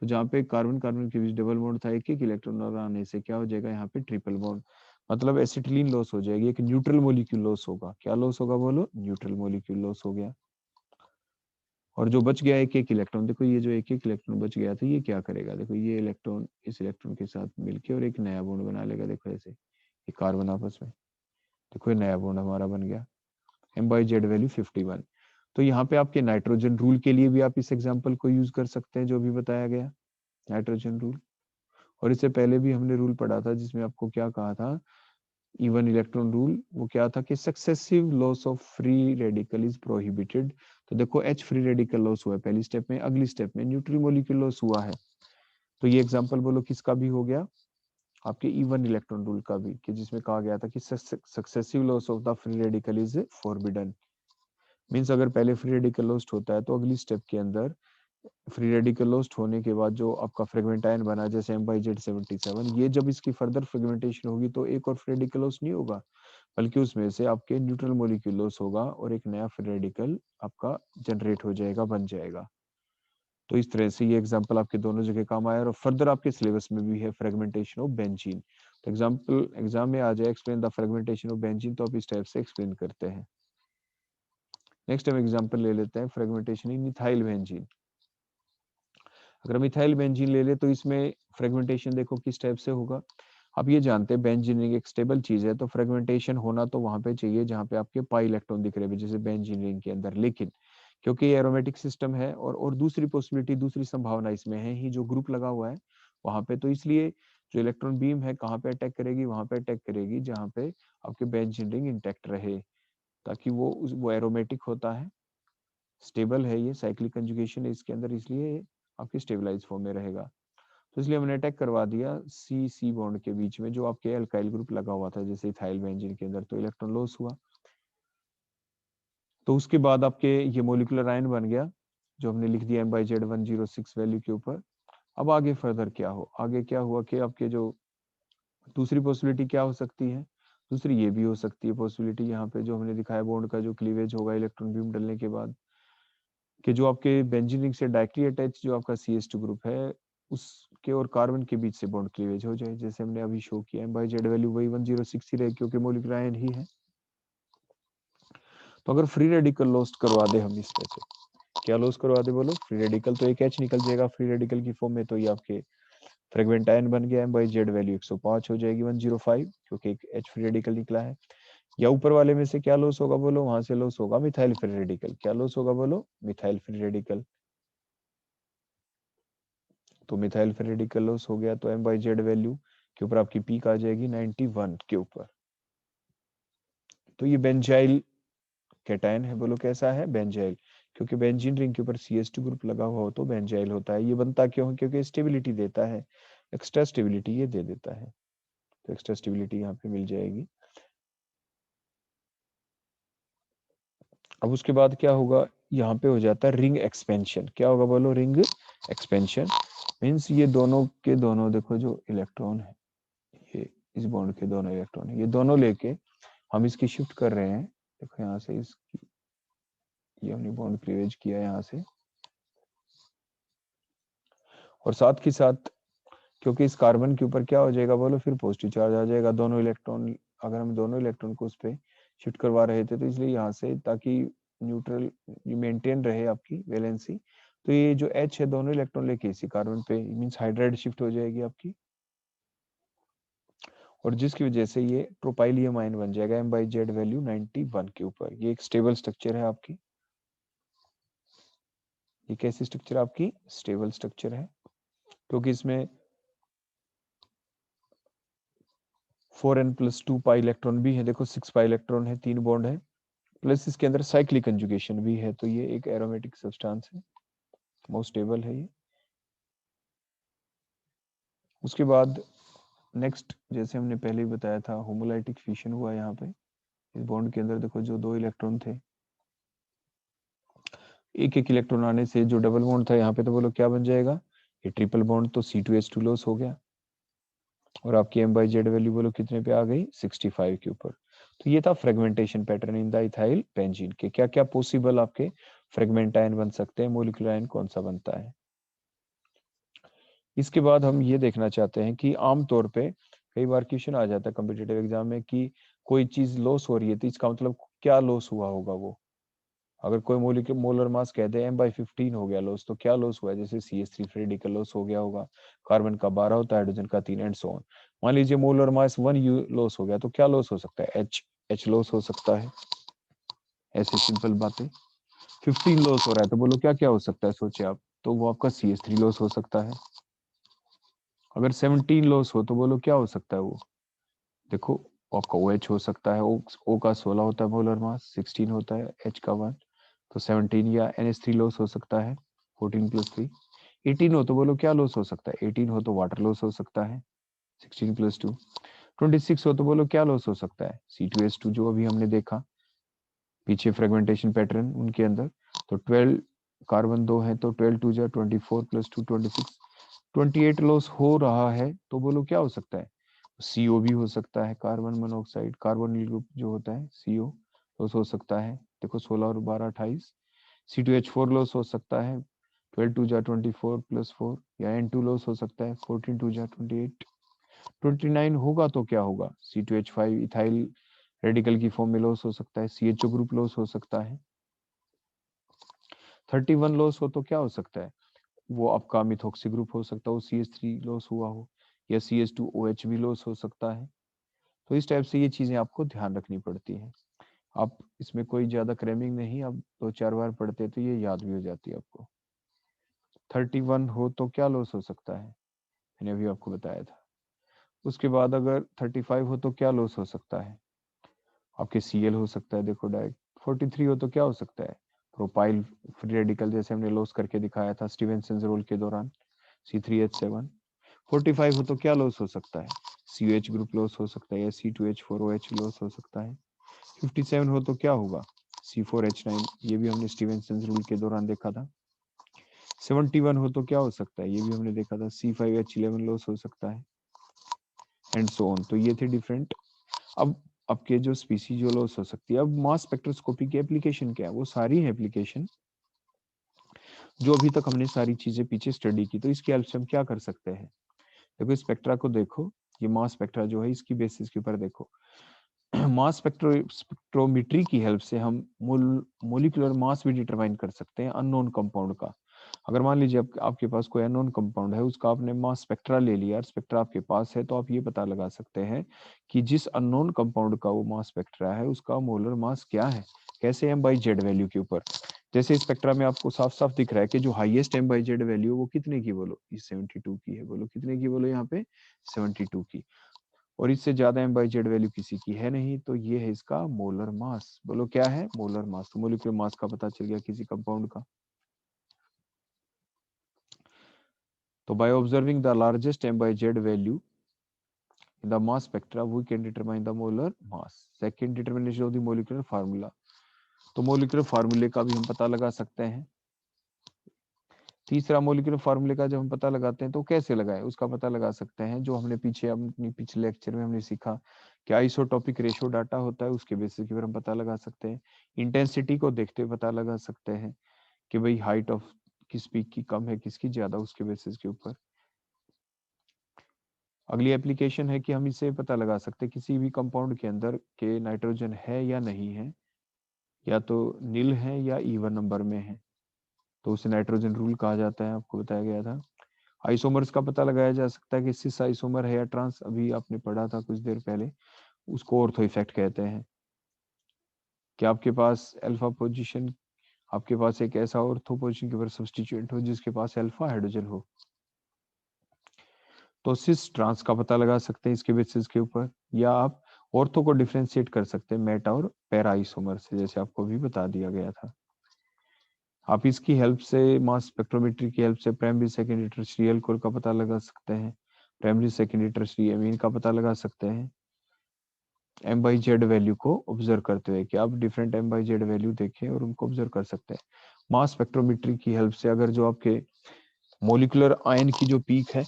Speaker 1: तो जहाँ पे कार्बन कार्बन के बीच डबल बॉन्ड था, एक एक इलेक्ट्रॉन और आने से क्या हो जाएगा यहाँ पे ट्रिपल बॉन्ड, मतलब एसिटिलीन लॉस हो जाएगी, एक न्यूट्रल मॉलिक्यूल लॉस होगा। क्या लॉस होगा बोलो, न्यूट्रल मॉलिक्यूल लॉस हो गया। और जो बच गया एक एक इलेक्ट्रॉन, देखो ये जो एक एक इलेक्ट्रॉन बच गया था ये क्या करेगा, देखो ये इलेक्ट्रॉन इस इलेक्ट्रॉन के साथ मिलके और एक नया बॉन्ड बना लेगा, देखो ऐसे ये कार्बन आपस में, देखो ये नया बॉन्ड हमारा बन गया, एम बाई जेड वैल्यू 51। तो यहाँ पे आपके नाइट्रोजन रूल के लिए भी आप इस एग्जाम्पल को यूज कर सकते हैं जो भी बताया गया, नाइट्रोजन रूल। और इससे पहले भी हमने रूल पढ़ा था जिसमें आपको क्या कहा था, इवन इलेक्ट्रॉन रूल, वो क्या था कि successive loss of free radical is prohibited. तो देखो एच फ्री रेडिकल लॉस हुआ है पहली स्टेप में, अगली स्टेप में न्यूट्रल मॉलिक्यूल लॉस हुआ है। तो ये एग्जांपल बोलो किसका भी हो गया, आपके इवन इलेक्ट्रॉन रूल का भी, कि जिसमें कहा गया था कि successive loss of the free radical is forbidden. Means अगर पहले फ्री रेडिकल लॉस्ट होता है तो अगली स्टेप के अंदर फ्री रेडिकल लॉस्ट होने के बाद जो आपका फ्रेगमेंट आयन बना जैसे एम बाई जेड 77, ये जब इसकी फर्दर फ्रेगमेंटेशन होगी तो एक और फ्री रेडिकल लॉस नहीं होगा, बल्कि उसमें से आपके न्यूट्रल मॉलिक्यूल लॉस होगा और एक नया फ्री रेडिकल आपका जनरेट हो जाएगा, बन जाएगा। तो इस तरह से ये एग्जांपल आपके दोनों जगह काम आया, और फर्दर आपके सिलेबस में भी है फ्रेगमेंटेशन ऑफ बेंजीन। तो एग्जांपल एग्जाम में आ जाए explain the fragmentation of benzene, तो आप इस टाइप से एक्सप्लेन करते हैं। नेक्स्ट हम एग्जांपल ले लेते हैं फ्रेगमेंटेशन इन मिथाइल बेंजीन। अगर मिथाइल बेंजीन ले ले तो इसमें फ्रेगमेंटेशन देखो किस टाइप से होगा। आप ये जानते हैं बेंजीन रिंग एक स्टेबल चीज है, तो फ्रेगमेंटेशन होना तो वहां पे चाहिए जहां पे आपके पाई इलेक्ट्रॉन दिख रहे हैं, जैसे बेंजीन रिंग के अंदर। लेकिन क्योंकि ये एरोमेटिक सिस्टम है और दूसरी पॉसिबिलिटी, दूसरी संभावना इसमें है ही, जो ग्रुप लगा हुआ है वहां पे, तो इसलिए जो इलेक्ट्रॉन बीम है कहाँ पे अटैक करेगी, वहां पे अटैक करेगी जहाँ पे आपके बेंजीन रिंग इंटैक्ट रहे, ताकि वो एरोमेटिक होता है, स्टेबल है, ये साइक्लिक कंजुगेशन है इसके अंदर, इसलिए आपके स्टेबलाइज फॉर्म में रहेगा। तो इसलिए हमने अटैक करवा दिया सी सी बॉन्ड के बीच में जो आपके अल्काइल ग्रुप लगा हुआ था जैसे इथाइल बेंजीन के अंदर, तो इलेक्ट्रॉन लॉस हुआ। तो उसके बाद आपके ये मोलिकुलर आयन बन गया जो हमने लिख दिया एम बाई जेड 106 वैल्यू के ऊपर, अब आगे फर्दर क्या हो, आगे क्या हुआ कि आपके जो दूसरी पॉसिबिलिटी क्या हो सकती है, दूसरी ये भी हो सकती है पॉसिबिलिटी, यहाँ पे जो हमने दिखाया बॉन्ड का जो क्लीवेज होगा इलेक्ट्रॉन बीम डलने के बाद, कि जो आपके बेंजीन रिंग से डायरेक्टली अटैच जो आपका CH2 ग्रुप है उसके और कार्बन के बीच से बॉन्ड क्लीवेज हो जाए, जैसे हमने अभी शो किया है। बाई जेड वैल्यू वही 106 ही रहेगी क्योंकि मॉलिक्यूलर आयन ही है। तो अगर फ्री रेडिकल लॉस्ट करवा दे हम इसमें से, क्या लॉस करवा दे बोलो, फ्री रेडिकल, तो एक H निकल जाएगा फ्री रेडिकल की फॉर्म में, तो ये आपके फ्रेगमेंट आयन बन गया है। बाई जेड वैल्यू 105 हो जाएगी 105, क्योंकि एक H फ्री रेडिकल निकला है। या ऊपर वाले में से क्या लॉस होगा बोलो, वहां से लॉस होगा मिथाइल फ्री रेडिकल। क्या लॉस होगा बोलो, मिथाइल फ्री रेडिकल। तो मिथाइल फ्री रेडिकल लॉस हो गया, तो M बाई जेड वैल्यू के ऊपर आपकी पीक आ जाएगी 91 के ऊपर। तो ये बेंजाइल कैटायन है, बोलो कैसा है, बेंजाइल, क्योंकि बेंजीन रिंग के ऊपर CH2 ग्रुप लगा हुआ हो तो बेंजाइल होता है। ये बनता क्यों है, क्योंकि स्टेबिलिटी देता है, एक्स्ट्रा स्टेबिलिटी ये दे देता है, तो एक्स्ट्रा स्टेबिलिटी यहाँ पे मिल जाएगी। अब उसके बाद क्या होगा, यहाँ पे हो जाता है रिंग एक्सपेंशन। क्या होगा बोलो, रिंग एक्सपेंशन मीन्स ये दोनों के दोनों देखो जो इलेक्ट्रॉन है, ये इस बॉन्ड के दोनों इलेक्ट्रॉन है, ये दोनों लेके हम इसकी शिफ्ट कर रहे हैं। देखो यहाँ से इसकी, ये हमने बॉन्ड क्लीवेज किया यहाँ से, और साथ ही साथ क्योंकि इस कार्बन के ऊपर क्या हो जाएगा बोलो, फिर पॉजिटिव चार्ज आ जाएगा। दोनों इलेक्ट्रॉन, अगर हम दोनों इलेक्ट्रॉन को उस पर शिफ्ट करवा रहे थे तो इसलिए यहाँ से, ताकि न्यूट्रल मेंटेन रहे आपकी वैलेंसी, तो ये जो H है दोनों इलेक्ट्रॉन लेके इसी कार्बन पे मींस हाइड्राइड शिफ्ट हो जाएगी आपकी, और जिसकी वजह से ये ट्रोपाइलियम आयन बन जाएगा M बाई जेड वैल्यू 91 के ऊपर। ये एक स्टेबल स्ट्रक्चर है आपकी, ये कैसी स्ट्रक्चर आपकी, स्टेबल स्ट्रक्चर है, क्योंकि इसमें 4n+2 पाई इलेक्ट्रॉन भी है, देखो 6 पाई इलेक्ट्रॉन है, 3 बॉन्ड है, प्लस इसके अंदर साइक्लिक कंजुगेशन भी है, तो ये एक एरोमेटिक सब्सटेंस है, मोस्ट स्टेबल है ये। उसके बाद नेक्स्ट, जैसे हमने पहले ही बताया था, होमोलाइटिक फिशन हुआ यहाँ पे। इस बॉन्ड के अंदर देखो जो 2 इलेक्ट्रॉन थे, एक एक इलेक्ट्रॉन आने से जो डबल बॉन्ड था यहाँ पे, तो बोलो क्या बन जाएगा, ये ट्रिपल बॉन्ड, तो C2H2 लॉस हो गया, और आपकी M बाई जेड वैल्यू बोलो कितने पे आ गई, 65 के ऊपर। तो ये था fragmentation pattern in the ethyl benzene के। क्या क्या पॉसिबल आपके फ्रेगमेंट आयन बन सकते हैं, मोलिकुलर आयन कौन सा बनता है। इसके बाद हम ये देखना चाहते हैं कि आमतौर पे कई बार क्वेश्चन आ जाता है कॉम्पिटिटिव एग्जाम में कि कोई चीज लॉस हो रही है तो इसका मतलब क्या लॉस हुआ होगा वो। अगर कोई मोलिक्यूल मोलर मास कहते हैं M/15 हो गया लॉस, तो क्या लॉस हुआ है, जैसे CH3 फ्री रेडिकल लॉस हो गया होगा, कार्बन का 12 होता है, हाइड्रोजन का 3 एंड सो ऑन। मान लीजिए मोलर मास 1 U लॉस हो गया, तो क्या लॉस हो सकता है, H लॉस हो सकता है। ऐसे सिंपल बातें। 15 लॉस हो रहा है तो बोलो क्या क्या हो सकता है, सोचे आप, तो वो आपका CH3 लॉस हो सकता है। अगर 17 लॉस हो तो बोलो क्या हो सकता है वो, देखो आपका OH हो सकता है, O का 16 होता है मोलर मास, 16 होता है, H का 1, तो 17, या NH3 लॉस हो सकता है 14+3। 18 हो तो बोलो क्या लॉस हो सकता है, 18 हो तो वाटर लॉस हो सकता है 16+2। 26 हो तो बोलो क्या लॉस हो सकता है, C2H2 जो अभी हमने देखा पीछे फ्रेगमेंटेशन पैटर्न उनके अंदर। तो 12 कार्बन 2 है तो 12 2 जा 24+2 26, 28 लॉस हो रहा है, तो बोलो क्या हो सकता है, CO भी हो सकता है, कार्बन मोनोऑक्साइड, कार्बोनिल ग्रुप जो होता है CO लॉस हो सकता है। देखो 16 और 12 28। C2H4 लॉस हो सकता है, 12 2 जा 24+4, या N2 लॉस हो सकता है, 14 2 जा 28। 29 होगा तो क्या होगा, C2H5 इथाइल रेडिकल की फॉर्म में लॉस हो सकता है, CHO ग्रुप लॉस हो सकता है। 31 लॉस हो तो क्या हो सकता है, वो आपका मिथॉक्सी ग्रुप हो सकता है, वो CH3 लॉस हुआ हो, या CH2OH भी लॉस हो सकता है। तो इस टाइप से ये चीजें आपको ध्यान रखनी पड़ती हैं। आप इसमें कोई ज्यादा क्रैमिंग नहीं, आप 2-4 बार पढ़ते तो ये याद भी हो जाती है आपको। 31 हो तो क्या लॉस हो सकता है, मैंने अभी आपको बताया था। उसके बाद अगर 35 हो तो क्या लॉस हो सकता है, आपके Cl हो सकता है, देखो डायरेक्ट। 43 हो तो क्या हो सकता है, प्रोपाइल फ्री रेडिकल, जैसे हमने लॉस करके दिखाया था स्टीवेंसन रूल के दौरान, C3H7। 45 हो तो क्या लॉस हो सकता है, CH ग्रुप लॉस हो सकता है, या C2H4OH लॉस हो सकता है। 57 हो तो क्या होगा, C4H9, ये भी हमने स्टीवेंसन रूल के दौरान देखा था। 71 हो तो क्या हो सकता है, ये भी हमने देखा था, C5H11 लॉस हो सकता है, एंड सो ऑन। तो ये थे डिफरेंट। अब आपके जो स्पीसीज जो लॉस हो सकती है। अब मास स्पेक्ट्रोस्कोपी की एप्लीकेशन क्या है, वो सारी है एप्लीकेशन जो अभी तक हमने सारी चीजें पीछे स्टडी की। तो इसकी हेल्प से हम क्या कर सकते हैं, देखो स्पेक्ट्रा को देखो, ये मास स्पेक्ट्रा जो है इसकी बेसिस के ऊपर देखो मास स्पेक्ट्रोमेट्री की हेल्प से हम मोलिकुलर मास भी डिटरमाइन कर सकते हैं अननोन कंपाउंड का। अगर मान लीजिए आपके पास कोई अननोन कंपाउंड है, उसका आपने मास स्पेक्ट्रा ले लिया, स्पेक्ट्रा आपके पास है, तो आप ये पता लगा सकते हैं कि जिस अननोन कंपाउंड का वो मास स्पेक्ट्रा है उसका मोलर मास क्या है। कैसे, M/Z वैल्यू के ऊपर। जैसे स्पेक्ट्रा में आपको साफ साफ दिख रहा है कि जो हाईएस्ट M/Z वैल्यू वो कितने की, बोलो, इस 72 की है। बोलो कितने की, बोलो यहाँ पे 72 की। और इससे ज्यादा M/Z वैल्यू किसी की है नहीं, तो ये है इसका मोलर मास। बोलो क्या है, मोलर मास। तो मोलिकुलर मास का पता चल गया किसी कंपाउंड का। तो by observing the largest M/Z value in the mass spectra, we can determine the molar mass. Second, determination of the molecular formula. तो मोलिकुलर फार्मूले का भी हम पता लगा सकते हैं। तीसरा, मोलिकुलर फार्मूले का जब हम पता लगाते हैं तो कैसे लगाए, उसका पता लगा सकते हैं, जो हमने पीछे अपनी पिछले लेक्चर में हमने सीखा कि आइसोटोपिक रेशियो डाटा होता है, उसके बेसिस के ऊपर हम पता लगा सकते हैं। इंटेंसिटी को देखते हुए पता लगा सकते हैं कि भाई हाइट ऑफ किस पीक की कम है, किसकी ज्यादा, उसके बेसिस के ऊपर। अगली एप्लीकेशन है कि हम इसे पता लगा सकते हैं किसी भी कंपाउंड के अंदर के नाइट्रोजन है या नहीं है, या तो नील है या इवन नंबर में है, तो उसे नाइट्रोजन रूल कहा जाता है, आपको बताया गया था। आइसोमर्स का पता लगाया जा सकता है कि सिस आइसोमर है या ट्रांस, अभी आपने पढ़ा था कुछ देर पहले, उसको ऑर्थो इफेक्ट कहते हैं। कि आपके पास अल्फा पोजीशन, आपके पास एक ऐसा ऑर्थो पोजीशन के ऊपर सब्स्टिट्यूएंट हो जिसके पास अल्फा हाइड्रोजन हो, तो सिस ट्रांस का पता लगा सकते हैं इसके बेसिस के ऊपर। या आप ऑर्थो को डिफरेंशिएट कर सकते हैं मेटा और पैरा आइसोमर से, जैसे आपको भी बता दिया गया था। आप इसकी हेल्प से, मास स्पेक्ट्रोमेट्री की हेल्प से प्राइमरी सेकेंडरी टर्शियरी एल्कोहल का पता लगा सकते हैं, प्राइमरी सेकेंडरी टर्शियरी एमीन का पता लगा सकते हैं, M/Z वैल्यू को ऑब्जर्व करते हुए। कि आप डिफरेंट M/Z वैल्यू देखें और उनको ऑब्जर्व कर सकते हैं। मास स्पेक्ट्रोमेट्री की हेल्प से अगर जो आपके मोलिकुलर आयन की जो पीक है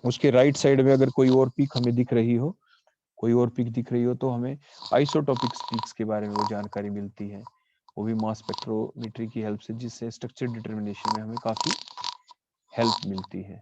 Speaker 1: उसके राइट साइड में अगर कोई और पीक हमें दिख रही हो, कोई और पीक दिख रही हो, तो हमें आइसोटोपिक पीक्स के बारे में वो जानकारी मिलती है, वो भी मास स्पेक्ट्रोमेट्री की हेल्प से, जिससे स्ट्रक्चर डिटरमिनेशन में हमें काफी हेल्प मिलती है।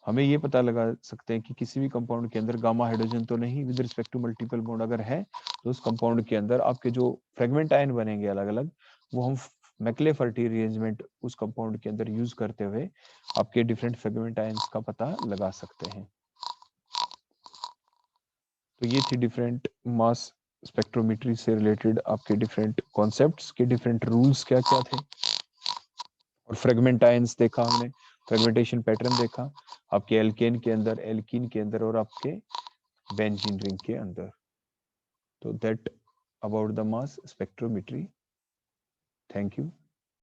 Speaker 1: हमें ये पता लगा सकते हैं कि किसी भी कंपाउंड के अंदर गामा हाइड्रोजन तो नहीं with respect to multiple bond, अगर है तो उस कंपाउंड के अंदर आपके जो फ्रेगमेंट आयन बनेंगे अलग अलग, वो हम मैक्लेफर्टी अरेंजमेंट उस कंपाउंड के अंदर यूज करते हुए आपके डिफरेंट फ्रेगमेंट आयंस का पता लगा सकते हैं। तो ये थी डिफरेंट मास स्पेक्ट्रोमेट्री से रिलेटेड आपके डिफरेंट कॉन्सेप्ट्स के डिफरेंट रूल्स क्या क्या थे, और फ्रेगमेंट आयंस देखा हमने, फ्रेगमेंटेशन पैटर्न देखा आपके एल्केन के अंदर, एल्कीन के अंदर, और आपके बेंजीन रिंग के अंदर। तो that about the mass spectrometry. Thank you.